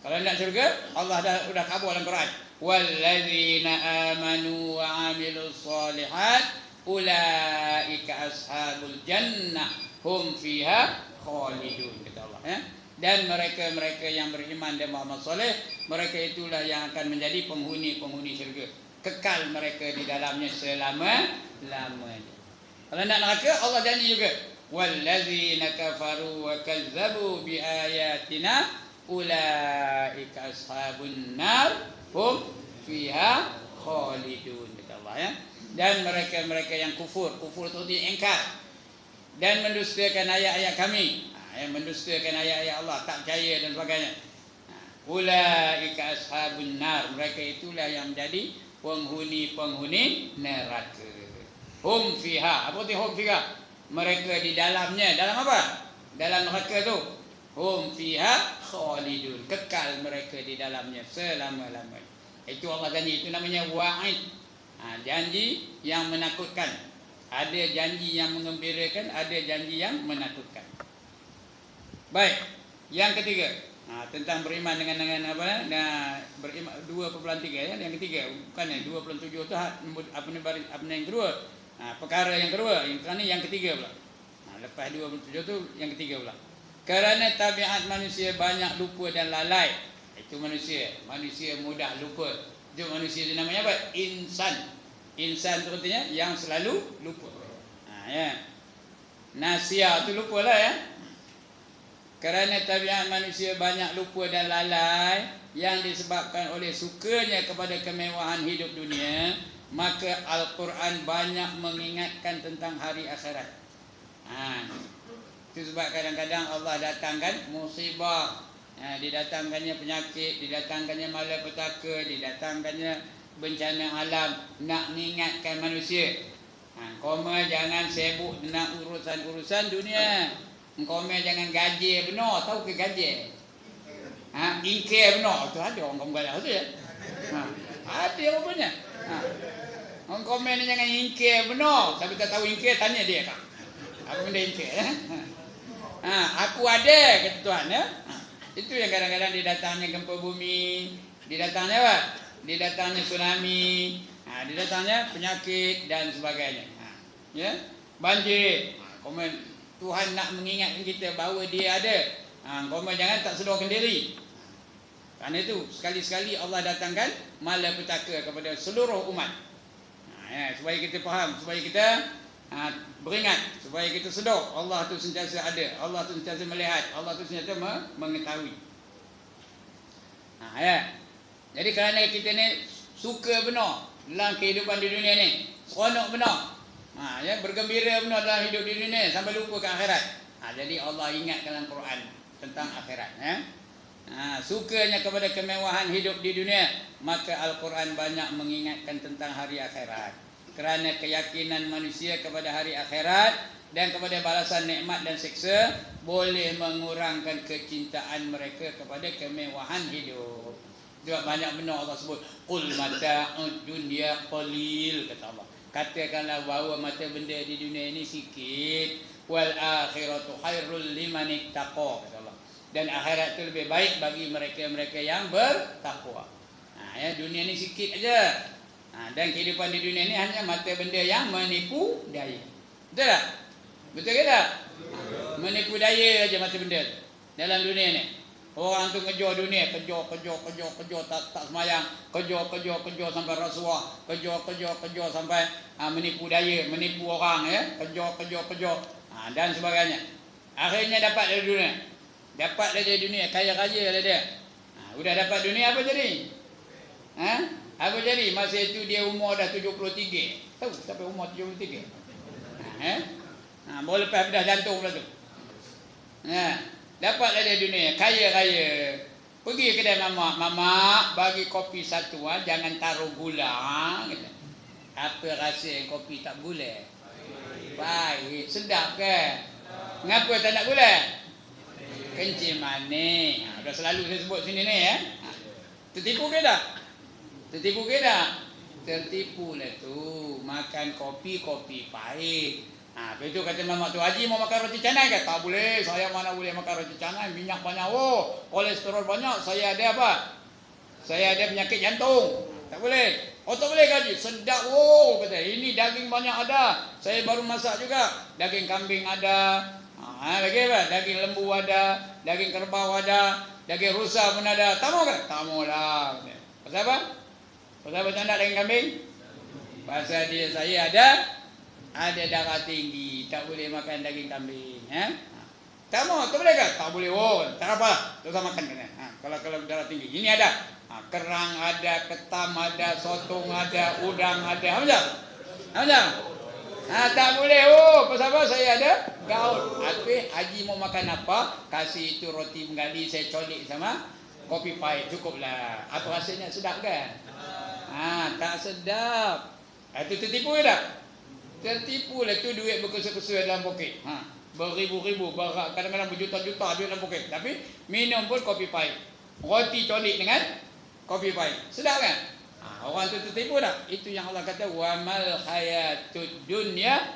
Kalau nak syurga, Allah dah khabar dalam Quran. Walladzina amanu wa 'amilus solihat ulaika ashabul jannah hum fiha khalidun, kata Allah, ya. Dan mereka-mereka yang beriman dan beramal soleh, mereka itulah yang akan menjadi penghuni-penghuni syurga. Kekal mereka di dalamnya selama-lamanya. Kalau nak neraka, Allah janji juga, walladzina kafaru wa kazzabu biayatina ulaika ashabun nar hum fiha khalidun, kata Allah, ya. Dan mereka-mereka yang kufur itu diingkar dan mendustakan ayat-ayat kami, mendustakan ayat-ayat Allah, tak percaya dan sebagainya. Ulaika ashabun nar, mereka itulah yang menjadi penghuni-penghuni neraka. Hum fiha, apa arti hum fiha? Mereka di dalamnya, dalam apa? Dalam neraka tu. Hum fiha khalidun, kekal mereka di dalamnya selama-lamanya. Itu Allah janji, itu namanya wa'id. Janji yang menakutkan. Ada janji yang mengembirakan, ada janji yang menakutkan. Baik, yang ketiga, tentang beriman dengan apa? Nah, beriman 2.3 ya, yang ketiga, bukan ya 2.7 itu apa yang kedua? Perkara yang kedua, yang ketiga pula. Lepas 27 itu yang ketiga pula. Kerana tabiat manusia banyak lupa dan lalai. Itu manusia mudah lupa. Itu manusia itu namanya apa? Insan. Insan itu artinya yang selalu lupa. Ya. Nasia itu lupa lah ya. Kerana tabiat manusia banyak lupa dan lalai yang disebabkan oleh sukanya kepada kemewahan hidup dunia, maka Al-Quran banyak mengingatkan tentang hari akhirat. Itu sebab kadang-kadang Allah datangkan musibah, didatangkannya penyakit, didatangkannya malapetaka, didatangkannya bencana alam, nak mengingatkan manusia. Koma jangan sibuk dengan urusan-urusan dunia. Koma jangan gaji benar, tahu ke gaji? Ingkir benar, tu ada orang kamu galah tu ya. Ada rupanya. Koma ni jangan ingkir benar. Siapa tak tahu ingkir, tanya dia kan. Apa benda ingkir? Aku ada, kata Tuhan ya. Itu yang kadang-kadang didatangnya gempa bumi, didatangnya apa? Didatangnya tsunami, didatangnya penyakit dan sebagainya. Ya, banjir. Komen Tuhan nak mengingatkan kita bahawa Dia ada. Komen jangan tak sedorkan diri. Kerana itu sekali-sekali Allah datangkan malapetaka kepada seluruh umat. Supaya kita faham, supaya kita beringat, supaya kita sedar Allah tu sentiasa ada, Allah tu sentiasa melihat, Allah tu sentiasa mengetahui. Jadi kerana kita ni suka benar dalam kehidupan di dunia ni, seronok benar, bergembira benar dalam hidup di dunia sampai lupa ke akhirat. Jadi Allah ingat dalam Quran tentang akhirat. Sukanya kepada kemewahan hidup di dunia, maka Al-Quran banyak mengingatkan tentang hari akhirat. Kerana keyakinan manusia kepada hari akhirat dan kepada balasan nikmat dan siksa boleh mengurangkan kecintaan mereka kepada kemewahan hidup. Sebab banyak benar Allah sebut qul mata'ud dunya qalil, kata Allah. Katakanlah bahawa mata benda di dunia ini sikit, wal akhiratu khairul liman ittaqa, kata Allah. Dan akhirat itu lebih baik bagi mereka-mereka yang bertakwa. Dunia ini sikit aja. Dan kehidupan di dunia ini hanya mata benda yang menipu daya. Betul tak? Betul ke tak? Menipu daya aja mata benda dalam dunia ni. Orang tu kejar dunia, kejar tak semayang, kejar sampai rasuah, kejar sampai menipu daya, menipu orang ya, kejar dan sebagainya. Akhirnya dapat dari dunia. Dapat dari dunia, kaya-kaya lah dia. Udah dapat dunia apa jadi? Apa jadi? Masa itu dia umur dah 73. Tahu sampai umur 73? Baru lepas bedah jantung pula tu. Dapatlah dia dunia, kaya-kaya. Pergi kedai mamak, bagi kopi satu, jangan taruh gula. Apa rasa kopi tak gula? Baik, sedap ke? Ngapa tak nak gula? Kencing manis. Dah selalu saya sebut sini ni ya. Tertipu ke tak? Tertipu ke tak? Tertipu lah tu. Makan kopi pahit. Begitu kata mamak tu, Haji mau makan roti canai ke? Tak boleh, saya mana boleh makan roti canai, minyak banyak, kolesterol banyak, saya ada apa? Saya ada penyakit jantung. Tak boleh. Tak boleh ke Haji? Sedap kata, ini daging banyak ada, saya baru masak juga. Daging kambing ada, lagi apa? Daging lembu ada, daging kerbau ada, daging rusa pun ada. Tak mau ke? Tak mau lah. Pasal apa? Pasal apa tak daging kambing? Pasal saya ada darah tinggi, tak boleh makan daging kambing. Tak mau, tak boleh ke? Tak boleh. Tak apa, tak usah makan. Kalau darah tinggi, ini ada. Kerang ada, ketam ada, sotong ada, udang ada. Hamzah? Tak boleh. Pasal apa? Saya ada gaul. Haji mau makan apa? Kasih itu roti menggali, saya colik sama kopi pahit, cukuplah. Apa rasanya? Sedap kan? Tak sedap. Itu tertipu ke tak? Tertipu lah tu, duit berkusa-kusa dalam poket. Beribu-ribu, kadang-kadang berjuta-juta duit dalam poket. Tapi minum pun kopi pahit. Roti colik dengan kopi pahit. Sedap kan? Orang tu tertipu tak? Itu yang Allah kata, wa mal hayatud dunya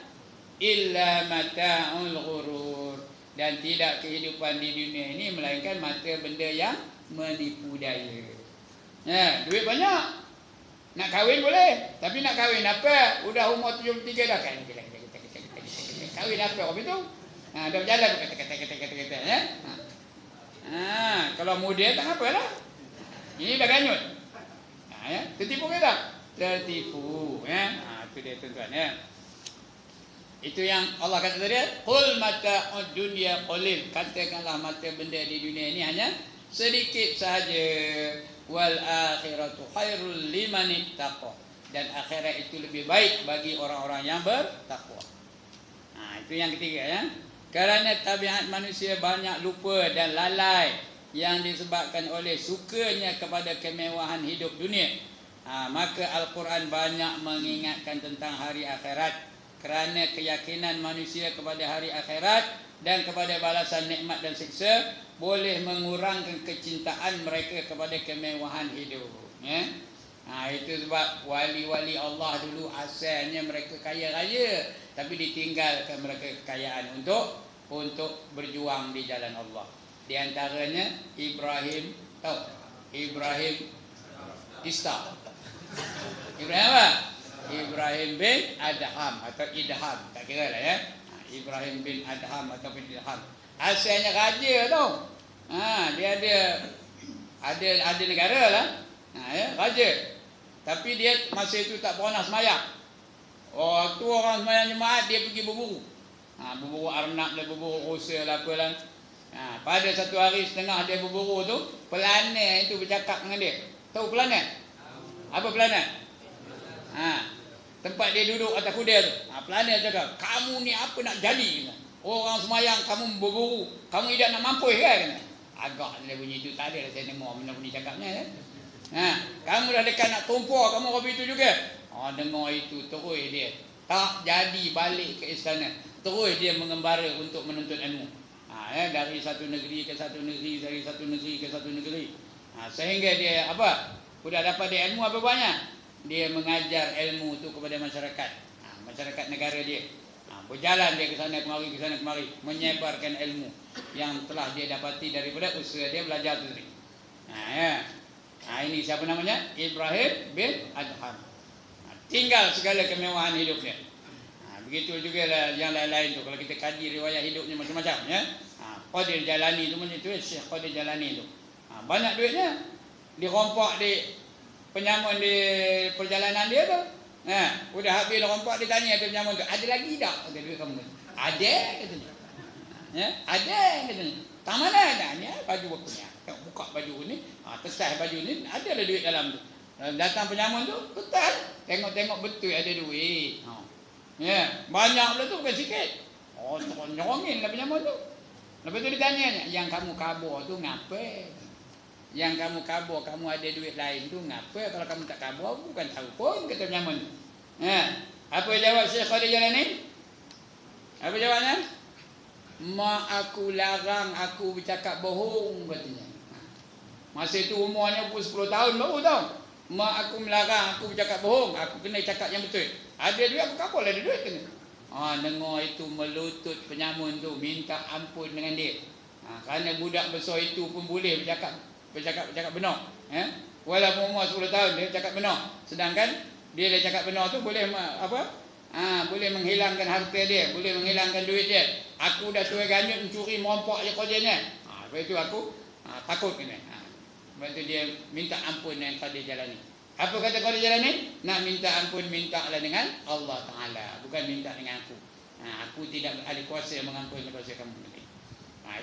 illa mata'ul ghurur. Dan tidak kehidupan di dunia ini melainkan mata benda yang menipu daya. Duit banyak, nak kahwin boleh, tapi nak kahwin apa? Udah umur 73 dah kan. Kahwin apa orang itu? Dah berjalan kata-kata ya. Kalau muda tak apalah. Ini dah ganyut. Ya, tertipu ke tak? Tertipu ya. Itu dia tuan-tuan ya. Itu yang Allah kata tadi, qul mata'ud dunya qalil. Katakanlah mata benda di dunia ini hanya sedikit sahaja. Wal akhiratu khairul liman ittaqa. Dan akhirat itu lebih baik bagi orang-orang yang bertakwa. Itu yang ketiga ya. Kerana tabiat manusia banyak lupa dan lalai yang disebabkan oleh sukanya kepada kemewahan hidup dunia. Maka Al-Quran banyak mengingatkan tentang hari akhirat. Kerana keyakinan manusia kepada hari akhirat dan kepada balasan nikmat dan siksa boleh mengurangkan kecintaan mereka kepada kemewahan hidup ya. Itu sebab wali-wali Allah dulu asalnya mereka kaya raya, tapi ditinggalkan mereka kekayaan untuk berjuang di jalan Allah. Di antaranya Ibrahim, tahu? Ibrahim Ista. Ibrahim apa? Ibrahim bin Adham atau Idham, tak kira lah ya. Ibrahim bin Adham atau bin Idham. Asalnya raja tau. Dia ada negara lah. Ya, raja. Tapi dia masa itu tak pernah semayang. Waktu orang semayang jemaat dia pergi berburu. Berburu arnab lah, berburu rusa lah apalah. Pada satu hari setengah dia berburu tu, pelana itu bercakap dengan dia. Tahu pelana? Apa pelana? Tempat dia duduk atas kuda tu. Pelana cakap, kamu ni apa nak jadi? Orang semayang kamu berburu, kamu tidak nak mampus kan? Agak dia bunyi tu tak ada lah, saya dengar benda bunyi cakapnya ya. Kamu dah dekat nak tumpah, kamu hobi itu juga. Dengar itu terus dia tak jadi balik ke istana. Terus dia mengembara untuk menuntut ilmu. Dari satu negeri ke satu negeri, dari satu negeri ke satu negeri. Sehingga dia apa? Sudah dapat dia ilmu apa banyak? Dia mengajar ilmu itu kepada masyarakat. Masyarakat negara dia. Berjalan dia ke sana kemari, menyebarkan ilmu yang telah dia dapati daripada usaha dia belajar tu. Ini siapa namanya? Ibrahim bin Adham. Tinggal segala kemewahan hidupnya. Begitu juga lah yang lain-lain tu. Kalau kita kaji riwayat hidupnya macam-macam ya. Qadir Jalani tu macam tu, Syekh Qadir Jalani tu. Banyak duitnya. Dirompak di penyamun di perjalanan dia tu. Udah habis rompak dia tanya tu penyamun tu, ada lagi tak? Kata duit kamu. Ada katanya. Ada katanya. Tak mana adanya baju aku ni. Buka baju ni, tesah baju ni, ada lah duit dalam tu. Datang penyamun tu, betul. Tengok-tengok betul ada duit. Banyak pula tu bukan sikit. Nyongin lah penyamun tu. Lepas tu dia tanya, yang kamu kabur tu ngapa? Yang kamu kabur, kamu ada duit lain tu ngapa? Kalau kamu tak kabur, bukan tahu pun, kata penyamun. Apa jawab Syekh Qadir Jalani? Apa jawabnya? Mak aku larang aku bercakap bohong katanya. Masa itu umurnya pun 10 tahun baru tahu. Mak aku melarang aku bercakap bohong, aku kena cakap yang betul. Ada duit aku kabur lah, ada duit kena. Dengar itu melutut penyamun tu, minta ampun dengan dia. Kerana budak besar itu pun boleh bercakap benar. Walaupun umur 10 tahun dia cakap benar. Sedangkan dia cakap benar tu boleh boleh menghilangkan harta dia, boleh menghilangkan duit dia. Aku dah tua ganyut mencuri merompak je kerjanya. Lepas itu aku takut kena. Lepas itu dia minta ampun yang Qadir Jalani. Apa kata Qadir Jalani? Nak minta ampun, mintalah dengan Allah Ta'ala, bukan minta dengan aku. Aku tidak ahli kuasa mengampuni dosa kamu.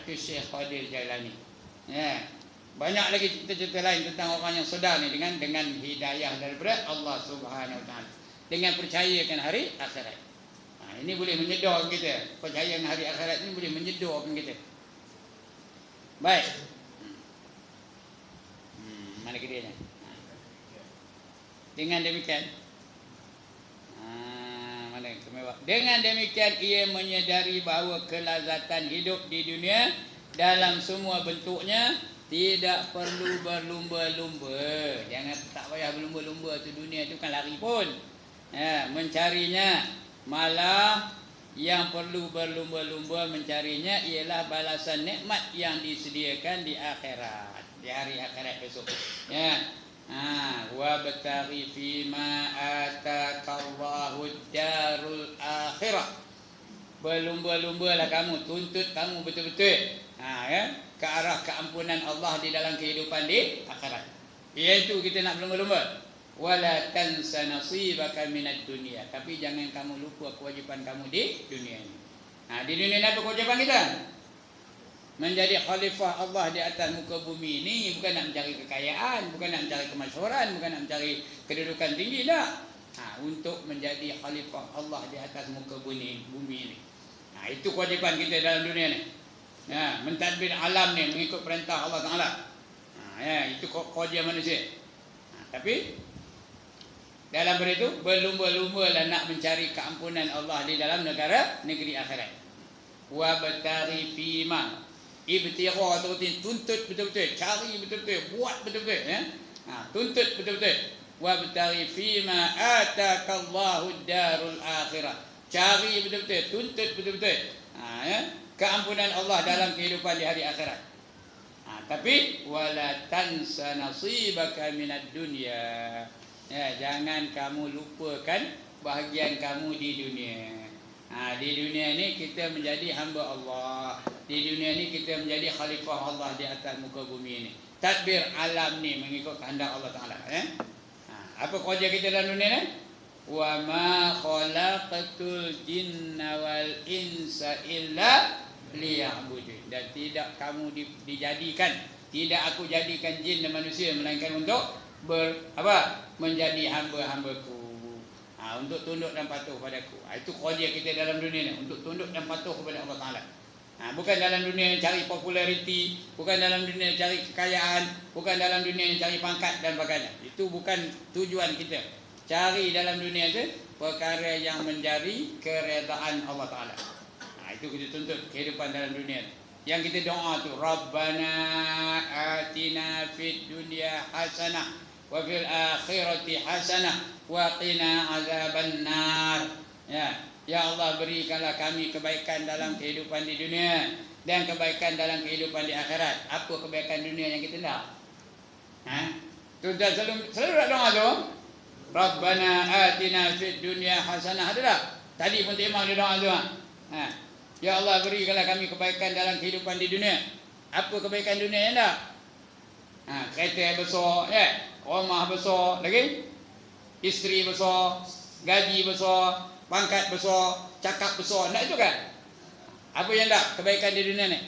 Itu Syekh Qadir Jalani. Banyak lagi cerita-cerita lain tentang orang yang sedar ni dengan hidayah daripada Allah Subhanahu Wa Taala, dengan percayakan hari akhirat. Ini boleh menyedarkan kita. Percaya dengan hari akhirat ini boleh menyedarkan kita. Baik. Mana kedainya? Dengan demikian, mana kemewah? Dengan demikian ia menyedari bahawa kelazatan hidup di dunia dalam semua bentuknya tidak perlu berlumba-lumba. Jangan tak payah berlumba-lumba tu, dunia tu kan lari pun. Mencarinya, malah Yang perlu berlumba-lumba mencarinya ialah balasan nikmat yang disediakan di akhirat, di hari akhirat besok. Ya. Wa bataghi fima atakallahu darul akhirah. Berlumba-lumbalah kamu, tuntut kamu betul-betul ke arah keampunan Allah di dalam kehidupan di akhirat. Iaitu kita nak berlumba-lumba. Wala tansa nasibaka minad dunya. Tapi jangan kamu lupa kewajipan kamu di dunia ini. Di dunia ini apa kewajipan kita? Menjadi khalifah Allah di atas muka bumi ini. Bukan nak mencari kekayaan, bukan nak mencari kemasyhuran, bukan nak mencari kedudukan tinggi, tak. Untuk menjadi khalifah Allah di atas muka bumi ini. Itu kewajipan kita dalam dunia ni. Mentadbir alam ni, mengikut perintah Allah Ta'ala. Itu kewajipan manusia. Tapi dalam itu berlumba-lumba lah nak mencari keampunan Allah di dalam negeri akhirat. Wa batari fima. Ibtigha tu tuntut betul-betul, cari betul-betul, buat betul-betul, tuntut betul-betul. Wa batari fima atakallahu darul akhirah. Cari betul-betul, tuntut betul-betul. Keampunan Allah dalam kehidupan di hari akhirat. Tapi wala tansa nasibaka minad dunya. Jangan kamu lupakan bahagian kamu di dunia. Di dunia ini kita menjadi hamba Allah. Di dunia ini kita menjadi khalifah Allah di atas muka bumi ini. Tadbir alam ni mengikut kehendak Allah Ta'ala. Apa kerja kita dalam dunia ni? Wa ma khalaqatul jinna wal insa illa liya'budun. Dan tidak kamu dijadikan, tidak aku jadikan jin dan manusia melainkan untuk menjadi hamba-hambaku, untuk tunduk dan patuh padaku. Itu kerja kita dalam dunia ni, untuk tunduk dan patuh kepada Allah Ta'ala. Bukan dalam dunia cari populariti, bukan dalam dunia cari kekayaan, bukan dalam dunia cari pangkat dan sebagainya. Itu bukan tujuan kita. Cari dalam dunia itu perkara yang mencari keredaan Allah Ta'ala. Itu kita tuntut kehidupan dalam dunia. Yang kita doa tu, Rabbana atina fid dunya hasanah wa fil akhirati hasanah wa qina azaban nar. Ya Allah, berikanlah kami kebaikan dalam kehidupan di dunia dan kebaikan dalam kehidupan di akhirat. Apa kebaikan dunia yang kita nak? Tuan-tuan selalu nak doa tu. Rabbana atina fid dunya hasanah. Ada tak? Tadi pun Imam dia doa tu. Ya Allah, berikanlah kami kebaikan dalam kehidupan di dunia. Apa kebaikan dunia yang tak? Kereta besar, rumah besar, lagi isteri besar, gaji besar, pangkat besar, cakap besar. Nak itu kan? Apa yang tak kebaikan di dunia ni?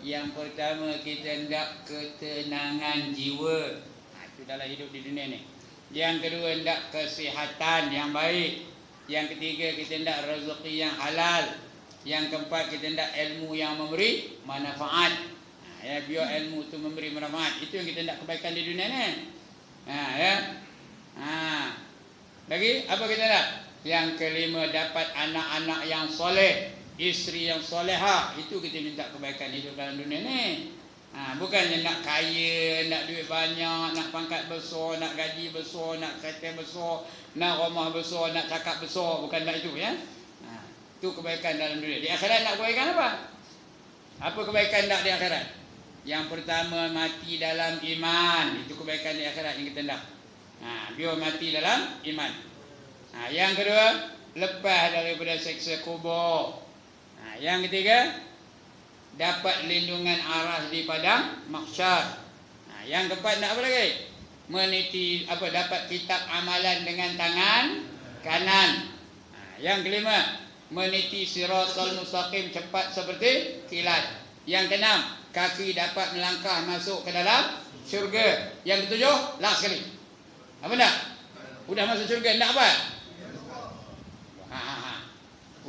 Yang pertama, kita nak ketenangan jiwa. Itu dalam hidup di dunia ni. Yang kedua, nak kesihatan yang baik. Yang ketiga, kita nak rezeki yang halal. Yang keempat, kita nak ilmu yang memberi manfaat. Biar ilmu tu memberi manfaat. Itu yang kita nak kebaikan di dunia ni. Lagi apa kita nak? Yang kelima, dapat anak-anak yang soleh, isteri yang soleha. Itu kita minta kebaikan hidup dalam dunia ni. Bukannya nak kaya, nak duit banyak, nak pangkat besar, nak gaji besar, nak kereta besar, nak rumah besar, nak cakap besar. Bukan nak itu, ya. Itu kebaikan dalam dunia. Di akhirat nak kebaikan apa? Apa kebaikan nak di akhirat? Yang pertama, mati dalam iman. Itu kebaikan di akhirat yang kita nak. Biar mati dalam iman. Yang kedua, lepas daripada seksa kubur. Yang ketiga, dapat lindungan aras di padang mahsyar. Yang keempat, nak apa lagi? Meniti dapat kitab amalan dengan tangan kanan. Yang kelima, meniti siratal mustaqim cepat seperti kilat. Yang keenam, kaki dapat melangkah masuk ke dalam syurga. Yang ketujuh, last sekali. Apa nak? Udah masuk syurga, nak apa?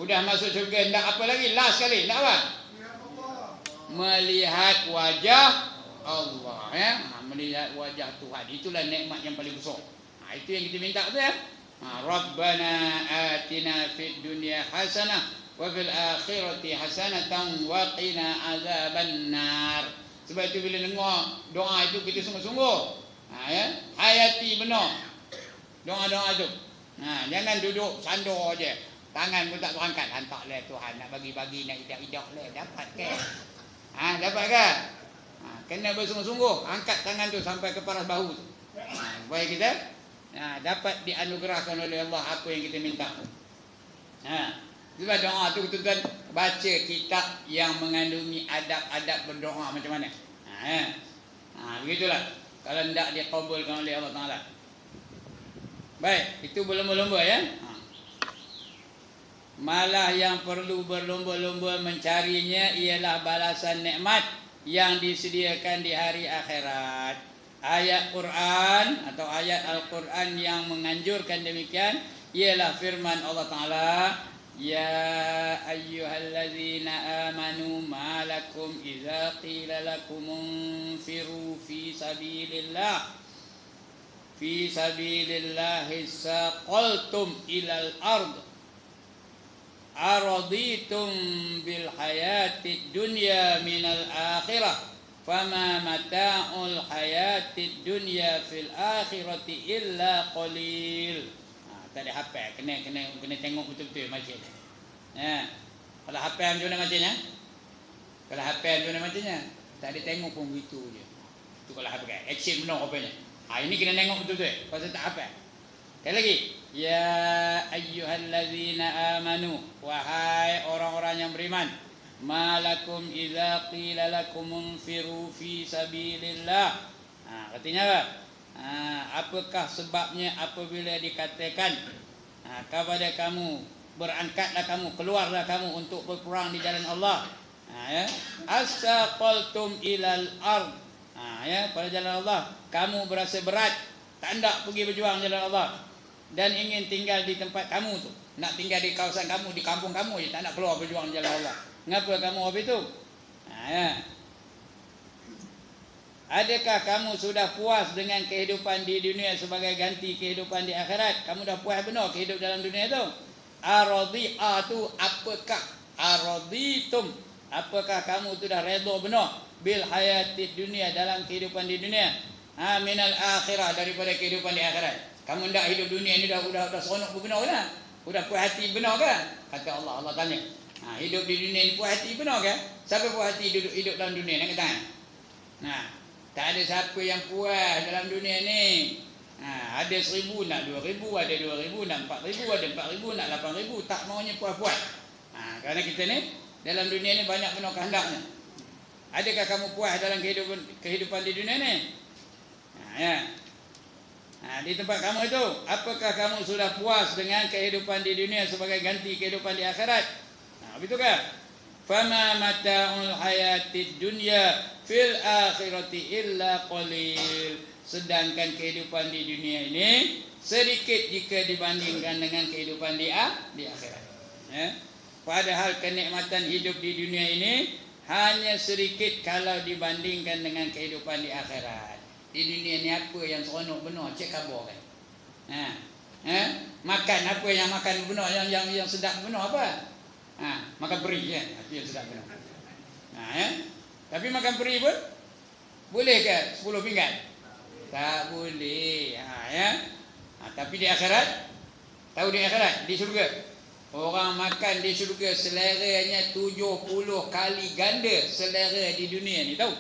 Udah masuk syurga, nak apa lagi? Last sekali, nak apa? Melihat wajah Allah, melihat wajah Tuhan. Itulah nikmat yang paling besar. Itu yang kita minta tu, ya. Rabbana atina fid dunya hasanah wa fil akhirati hasanatan wa qina azaban nar. Sebab itu bila dengar doa itu kita sungguh-sungguh, hayati benar doa-doa itu. Jangan duduk sandar aje. Tangan pun tak berangkat. Hantarlah Tuhan nak bagi-bagi, nak idak-idak lah. Dapat ke? Dapat ke? Kena bersungguh-sungguh. Angkat tangan tu sampai ke paras bahu tu. Supaya kita dapat dianugerahkan oleh Allah apa yang kita minta. Sebab doa tu tuan-tuan baca kitab yang mengandungi adab-adab berdoa macam mana. Begitulah. Kalau tidak dikabulkan oleh Allah Ta'ala. Baik, itu berlomba-lomba ya. Malah yang perlu berlomba-lomba mencarinya ialah balasan nikmat yang disediakan di hari akhirat. Ayat Quran atau ayat Al-Quran yang menganjurkan demikian ialah firman Allah Ta'ala, Ya ayyuhallazina amanu ma lakum idza qila lakum unfiru fi sabilillahi saqaltum ilal ard araditum bil hayatid dunya minal akhirah fama mata'ul hayatid dunya fil akhirati illa qalil. Tak ada hafal, kena tengok betul-betul macam ni. Kalau hafal macam mana macamnya? Kalau hafal macam mana macamnya? Tak ada tengok pun begitu je. Itu kalau hafal, action benar apanya. Ini kena tengok betul-betul. Pasal tak hafal. Sekali lagi. Ya ayyuhallazina amanu, wahai orang-orang yang beriman, malakum idza qila lakum unfiru fi sabilillah. Artinya apa? Apakah sebabnya apabila dikatakan kepada kamu, berangkatlah kamu, keluarlah kamu untuk berperang di jalan Allah. Asaqaltum ilal ard. Pada jalan Allah kamu berasa berat, tak nak pergi berjuang jalan Allah dan ingin tinggal di tempat kamu tu, nak tinggal di kawasan kamu, di kampung kamu je, tak nak keluar berjuang jalan Allah. Ngapa kamu habis tu? Adakah kamu sudah puas dengan kehidupan di dunia sebagai ganti kehidupan di akhirat? Kamu dah puas benar kehidup dalam dunia tu? Aradi'atu, apakah? Araditum, apakah kamu sudah redha benar bil hayatid dunia, dalam kehidupan di dunia? Minal akhirah, daripada kehidupan di akhirat. Kamu hendak hidup dunia ni dah seronok benar kan? Sudah puas hati benar kan? Kata Allah tanya. Hidup di dunia ni puas hati benar kan? Siapa puas hati hidup dalam dunia? Nak kata? Tak ada siapa yang puas dalam dunia ni. Ada 1,000 nak 2,000, ada 2,000 nak 4,000, ada 4,000 nak 8,000. Tak maunya puas-puas. Kerana kita ni dalam dunia ni banyak penuh kehendaknya. Adakah kamu puas dalam kehidupan di dunia ni? Di tempat kamu itu, apakah kamu sudah puas dengan kehidupan di dunia sebagai ganti kehidupan di akhirat? Begitu kan? Fama mata'ul hayatid dunya fil akhirati illa qalil. Sedangkan kehidupan di dunia ini sedikit jika dibandingkan dengan kehidupan di akhirat. Padahal kenikmatan hidup di dunia ini hanya sedikit kalau dibandingkan dengan kehidupan di akhirat. Di dunia ni apa yang seronok benar? Cek khabar kan? Makan apa yang makan benar, yang sedap benar apa? Makan peri kan? Itu yang sedap benar. Tapi makan peri pun boleh ke 10 pinggan? Tak boleh. Tapi di akhirat, tahu di akhirat, di syurga, orang makan di syurga seleranya 70 kali ganda selera di dunia ni, tahu?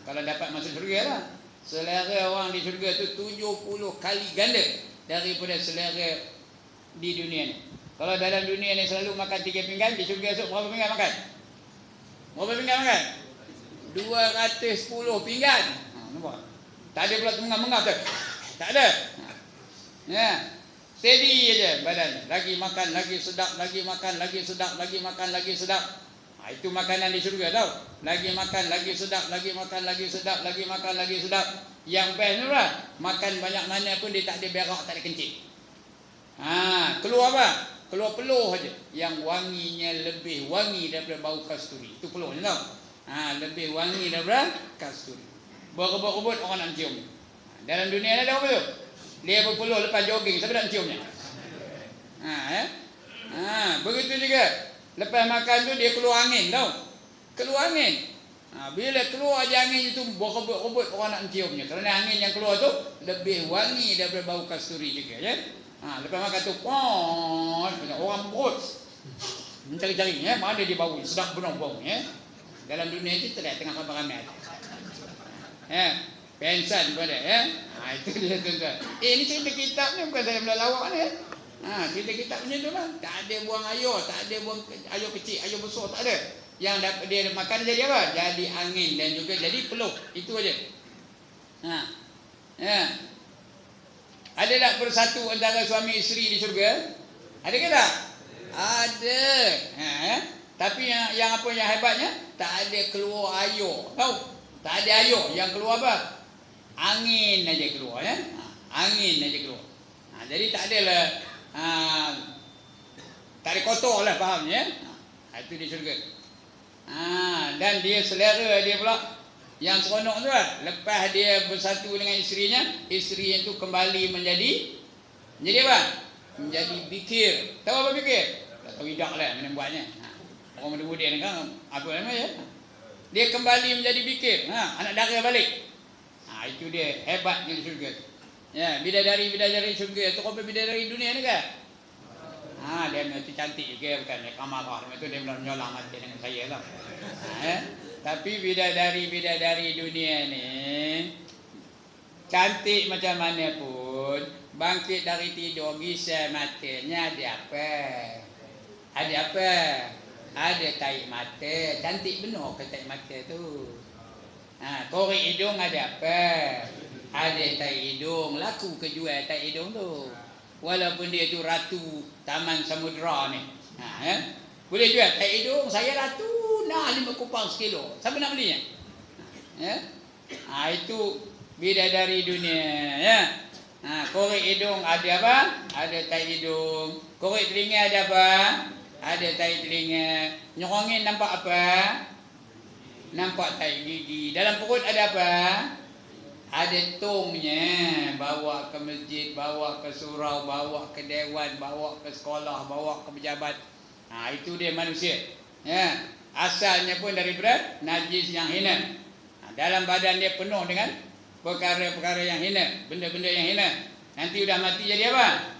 Kalau dapat masuk syurga lah. Selera orang di syurga tu 70 kali ganda daripada selera di dunia ni. Kalau dalam dunia ni selalu makan 3 pinggan, di syurga esok berapa pinggan makan? Berapa pinggan makan? 210 pinggan. Nampak? Tak ada pula tengah-tengah tu. Tak ada. Steady aja badan. Lagi makan, lagi sedap, lagi makan, lagi sedap, lagi makan, lagi sedap. Itu makanan di syurga tau. Lagi makan, lagi sedap, lagi makan, lagi sedap, lagi makan, lagi sedap. Yang best ni lah, makan banyak mana pun dia tak ada berak, tak ada kencing. Keluar apa? Keluar peluh aja. Yang wanginya lebih wangi daripada bau kasturi. Itu peluh ni tau. Lebih wangi daripada kasturi. Berebut-rebut orang nak cium. Dalam dunia ni ada apa tu? Dia berpeluh lepas jogging, siapa nak ciumnya? Begitu juga. Lepas makan tu dia keluar angin tau. Keluar angin. Bila keluar je angin itu berebut-rebut orang nak ciumnya. Kerana angin yang keluar tu lebih wangi daripada bau kasturi juga ya. Lepas makan tu, orang perut mencari-cari, mana dia bau, sedap benar bau. Dalam dunia ni terlihat tengah ramai-ramai. Pensan pada, itu dia tuan-tuan. Ni cerita kitab ni bukan saya melawak ni. Cerita kitab macam tu lah. Tak ada buang air, tak ada buang air kecil, air besar, tak ada. Yang dapat dia makan jadi apa? Jadi angin dan juga jadi peluh. Itu aja. Ada tak bersatu antara suami isteri di syurga? Ada ke tak? Ada. Tapi yang apa yang hebatnya? Tak ada keluar air. Tahu? Tak ada air. Yang keluar apa? Angin aja keluar, Angin aja keluar. Jadi tak adalah tak ada kotor lah, faham ya? Itu di syurga. Dan dia selera dia pula yang seronok tu lah. Lepas dia bersatu dengan isterinya, isteri itu kembali menjadi apa? Menjadi bikir. Tahu apa bikir? Tak tahu idak lah mana buatnya. Orang muda-muda ni kan apa namanya? Dia kembali menjadi bikir. Anak dara balik. Itu dia hebatnya di syurga. Bidadari syurga tu apa bidadari dunia ni kan? Dia tu cantik juga bukan? Kamarah tu dia menyolang mati dengan saya lah. Tapi bidadari dunia ni cantik macam mana pun, bangkit dari tidur bisa matanya ada apa? Ada apa? Ada tahi mata. Cantik benar ke tahi mata tu? Korek hidung ada apa? Ada tahi hidung. Laku ke jual tahi hidung tu? Walaupun dia tu ratu Taman Samudra ni. Boleh jual tahi hidung. Saya ratu. Nah, 5 kupang sekilo. Siapa nak belinya? Itu bidadari dunia. Korek hidung ada apa? Ada tahi hidung. Korek telinga ada apa? Ada tahi telinga. Nyerongin nampak apa? Nampak tahi gigi. Dalam perut ada apa? Ada tongnya. Bawa ke masjid, bawa ke surau, bawa ke dewan, bawa ke sekolah, bawa ke pejabat. Itu dia manusia. Asalnya pun daripada najis yang hina. Dalam badan dia penuh dengan perkara-perkara yang hina, benda-benda yang hina. Nanti udah mati jadi apa?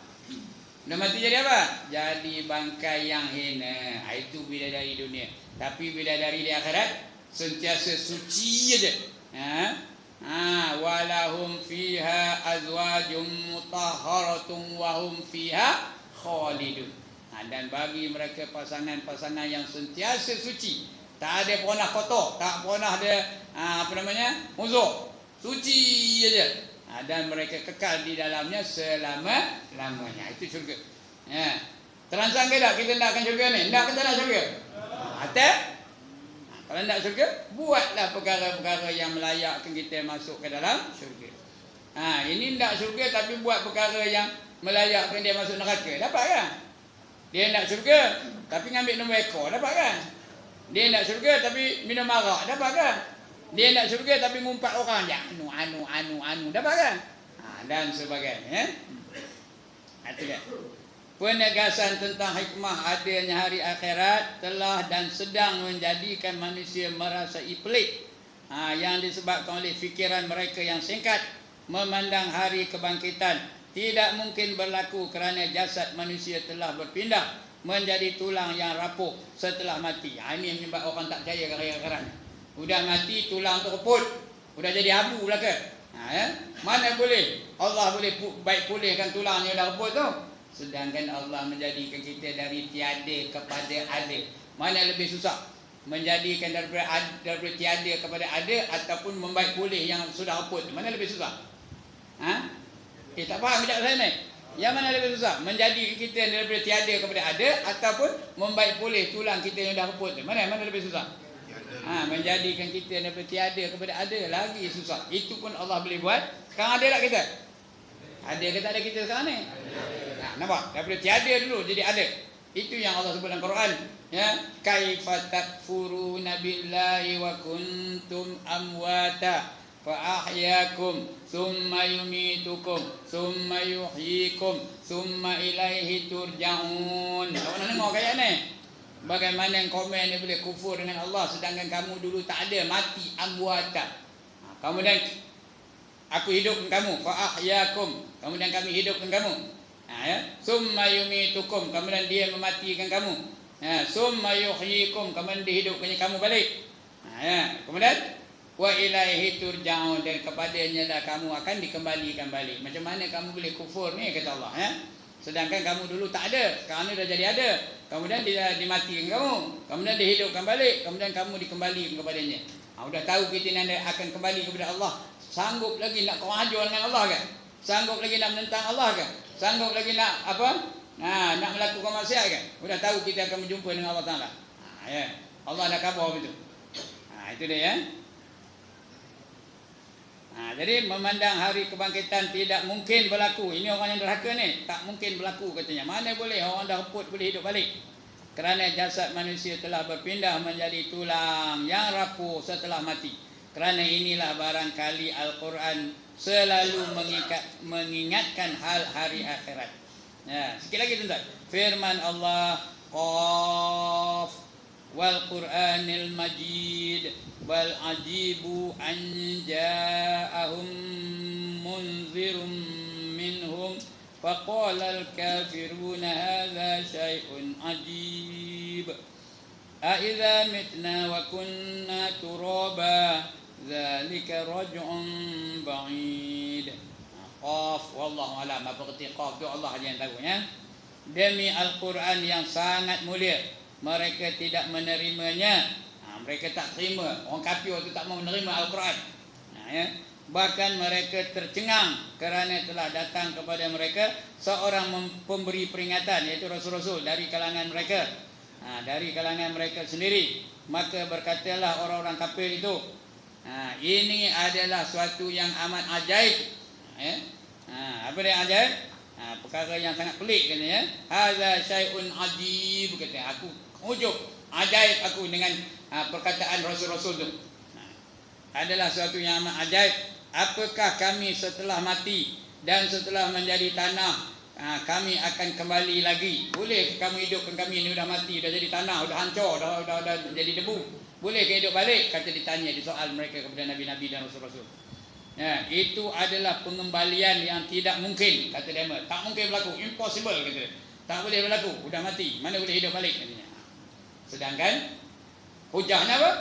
Udah mati jadi apa? Jadi bangkai yang hina. Itu bidadari dunia. Tapi bidadari di akhirat sentiasa suci aja. Walahum fiha azwajum mutahharatun wa hum fiha khalidun. Dan bagi mereka pasangan-pasangan yang sentiasa suci, tak ada pernah kotor, tak pernah ada musuh, suci aja. Dan mereka kekal di dalamnya selama-lamanya. Itu syurga. Terangsang ke tak kita nakkan syurga ni? Nak kita nak syurga? Kalau nak syurga, buatlah perkara-perkara yang melayakkan kita masuk ke dalam syurga. Ini nak syurga tapi buat perkara yang melayakkan dia masuk neraka. Dapat kan? Dia nak syurga tapi ngambil nombor ekor. Dapat kan? Dia nak syurga tapi minum arak. Dapat kan? Dia nak syurga tapi ngumpat orang je. Anu. Dapat kan? Dan sebagainya. Itu dia. Penegasan tentang hikmah adanya hari akhirat telah dan sedang menjadikan manusia merasa pelik. Yang disebabkan oleh fikiran mereka yang singkat memandang hari kebangkitan tidak mungkin berlaku kerana jasad manusia telah berpindah menjadi tulang yang rapuh setelah mati. Ini menyebab orang tak percaya ke hari akhirat. Udah mati tulang tu reput, udah jadi abu lah ke? Mana boleh Allah boleh baik pulihkan tulang yang dah reput tu? Sedangkan Allah menjadikan kita dari tiada kepada ada. Mana lebih susah? Menjadikan daripada tiada kepada ada ataupun membaik pulih yang sudah reput? Mana lebih susah? Tak faham tak saya ni? Yang mana lebih susah? Menjadikan kita daripada tiada kepada ada ataupun membaik pulih tulang kita yang dah reput? Mana lebih susah? Menjadikan kita daripada tiada kepada ada lagi susah. Itu pun Allah boleh buat. Sekarang ada tak kita? Ada ke tak ada kita sekarang ni? Nampak? Daripada tiada dulu jadi ada. Itu yang Allah sebut dalam Quran. Kaifa takfuruna billahi wa kuntum amwata fa ahyakum thumma yumitukum thumma yuhyikum thumma ilaihi turja'un. Awak nak dengar ayat ni? Bagaimana komen ni boleh kufur dengan Allah sedangkan kamu dulu tak ada, mati amwata. Kemudian aku hidupkan kamu, fa ahyakum. Kemudian kami hidupkan kamu. Ya. Summa yumitukum, kemudian dia mematikan kamu. Summa yuhyikum, kemudian dihidupkan kamu balik. Ya. Kemudian wa ilaihi turja'un, dan kepadanya lah kamu akan dikembalikan balik. Macam mana kamu boleh kufur ni, kata Allah, ya? Sedangkan kamu dulu tak ada, sekarang ni dah jadi ada. Kemudian dia dimatikan kamu, kemudian dihidupkan balik, kemudian kamu dikembalikan kepadanya. Sudah tahu kita ni akan kembali kepada Allah. Sanggup lagi nak kawajur dengan Allah kan? Sanggup lagi nak menentang Allah kan? Sanggup lagi nak apa? Nak melakukan maksiat kan? Sudah tahu kita akan berjumpa dengan Allah Taala. Ya. Allah dah khabar begitu. Itu dia, ya. Jadi memandang hari kebangkitan tidak mungkin berlaku. Ini orang yang derhaka ni, tak mungkin berlaku katanya. Mana boleh orang dah reput boleh hidup balik. Kerana jasad manusia telah berpindah menjadi tulang yang rapuh setelah mati. Kerana inilah barangkali Al-Quran selalu mengingatkan hal hari akhirat. Ya, sikit lagi tuan-tuan. Firman Allah, Qaf wal Qur'anil Majid bal ajibu an ja'ahum munzirum minhum faqala al-kafiruna hadza syai'un ajib a idza mitna wa kunna turaba dzalika raj'un ba'id. Qaf, wallahu alam apa arti qaf tu Allah saja yang tahu, ya. Demi Al-Quran yang sangat mulia, mereka tidak menerimanya. Mereka tak terima. Orang kafir itu tak mau menerima Al-Quran. Ya. Bahkan mereka tercengang kerana telah datang kepada mereka seorang pemberi peringatan, iaitu Rasul-Rasul dari kalangan mereka, dari kalangan mereka sendiri. Maka berkatalah orang-orang kafir itu, ini adalah suatu yang amat ajaib. Ya. Apa dia ajaib? Perkara yang sangat pelik katanya. Hadza syai'un ajib, katanya. Aku ujub, ajaib aku dengan perkataan Rasul-Rasul itu. Adalah suatu yang amat ajaib. Apakah kami setelah mati dan setelah menjadi tanah, kami akan kembali lagi? Boleh kamu hidupkan kami ni, dah mati, dah jadi tanah, dah hancur, dah jadi debu. Boleh ke hidup balik? Kata ditanya di soal mereka kepada Nabi-Nabi dan Rasul-Rasul. Ya, itu adalah pengembalian yang tidak mungkin, kata dia. Tak mungkin berlaku, impossible, kata dia. Tak boleh berlaku, sudah mati, mana boleh hidup balik, katanya. Sedangkan hujahnya apa?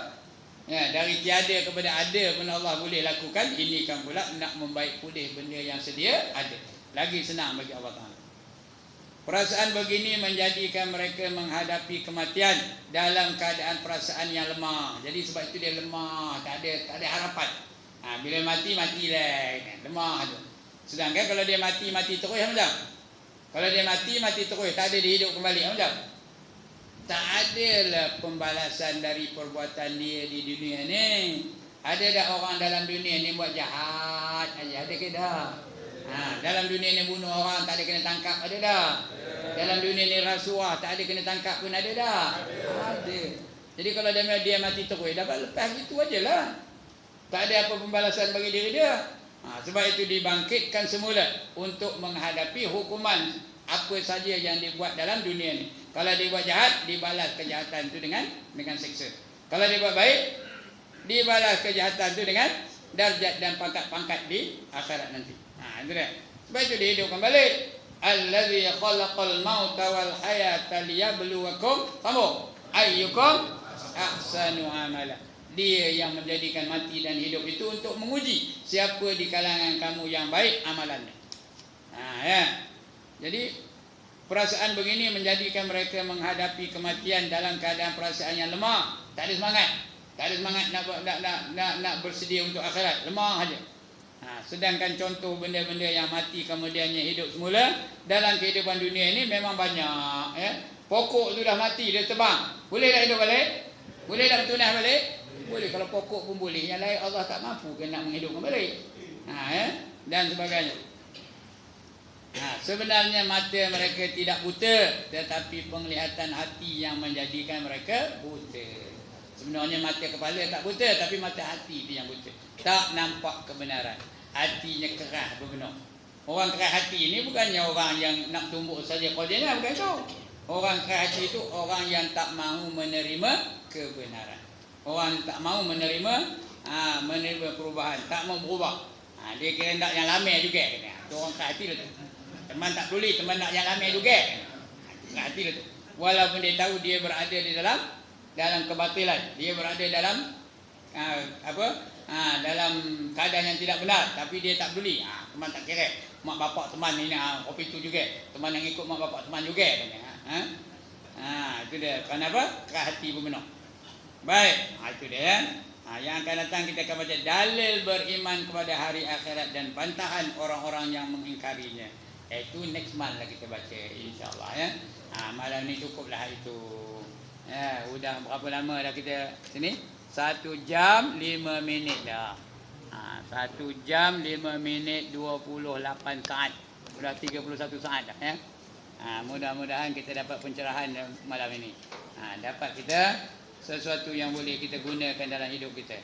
Ya, dari tiada kepada ada pun Allah boleh lakukan. Ini kan pula nak membaik pulih benda yang sedia ada. Lagi senang bagi Allah Ta'ala. Perasaan begini menjadikan mereka menghadapi kematian dalam keadaan perasaan yang lemah. Jadi sebab itu dia lemah, tak ada harapan. Bila mati, matilah, lemah tu. Sedangkan kalau dia mati terus, macam? Kalau dia mati terus, tak ada dihidup kembali, macam? Tak adalah pembalasan dari perbuatan dia di dunia ni. Ada tak orang dalam dunia ni buat jahat aja? Ada ke dah? Dalam dunia ni bunuh orang, tak ada kena tangkap, ada dah? Dalam dunia ni rasuah, tak ada kena tangkap pun, ada dah? Ada. Jadi kalau dia mati terus, dapat lepas itu ajalah. Tak ada apa pembalasan bagi diri dia. Sebab itu dibangkitkan semula untuk menghadapi hukuman apa saja yang dibuat dalam dunia ni. Kalau dia buat jahat, dibalas kejahatan itu dengan seksa. Kalau dia buat baik, dibalas kejahatan itu dengan darjat dan pangkat-pangkat di akhirat nanti. Itu dia. Sebab itu dihidupkan balik. Allazi khalaqal mauta wal hayata liyabluwakum ayyukum ahsanu amala. Dia yang menjadikan mati dan hidup itu untuk menguji siapa di kalangan kamu yang baik amalannya. Ya. Jadi perasaan begini menjadikan mereka menghadapi kematian dalam keadaan perasaan yang lemah, tak ada semangat. Tak ada semangat nak bersedia untuk akhirat, lemah saja. Sedangkan contoh benda-benda yang mati kemudiannya hidup semula dalam kehidupan dunia ini memang banyak, ya. Pokok tu dah mati, dia tebang, boleh tak hidup balik? Boleh tak bertunah balik? Boleh. Kalau pokok pun boleh, yang lain Allah tak mampu ke nak menghidupkan balik, dan sebagainya. Sebenarnya mata mereka tidak buta, tetapi penglihatan hati yang menjadikan mereka buta. Sebenarnya mata kepala tak buta, tapi mata hati itu yang buta. Tak nampak kebenaran, hatinya keras berbenar. Orang keras hati ini bukannya orang yang nak tumbuk saja kodenya, bukan itu. Orang keras hati itu orang yang tak mahu menerima kebenaran. Orang tak mahu menerima perubahan, tak mau berubah. Dia kira tak yang lama juga. Itu orang keras hati tu. Teman tak peduli, teman nak yang ramai juga. Hati tu. Walaupun dia tahu dia berada di dalam kebatilan, dia berada dalam dalam keadaan yang tidak benar, tapi dia tak peduli. Teman tak kira. Mak bapak teman ni kopi tu juga. Teman yang ikut mak bapak teman juga. Itu dia. Kenapa? Keras hati bermenang. Baik, itu dia. Yang akan datang kita akan baca dalil beriman kepada hari akhirat dan bantahan orang-orang yang mengingkarinya. Itu next month lah kita baca, insyaAllah ya. Malam ni cukuplah itu. Ya, udah berapa lama dah kita sini? 1 jam 5 minit dah. 1 jam 5 minit 28 saat. Sudah 31 saat dah ya. Mudah-mudahan kita dapat pencerahan malam ini. Dapat kita sesuatu yang boleh kita gunakan dalam hidup kita.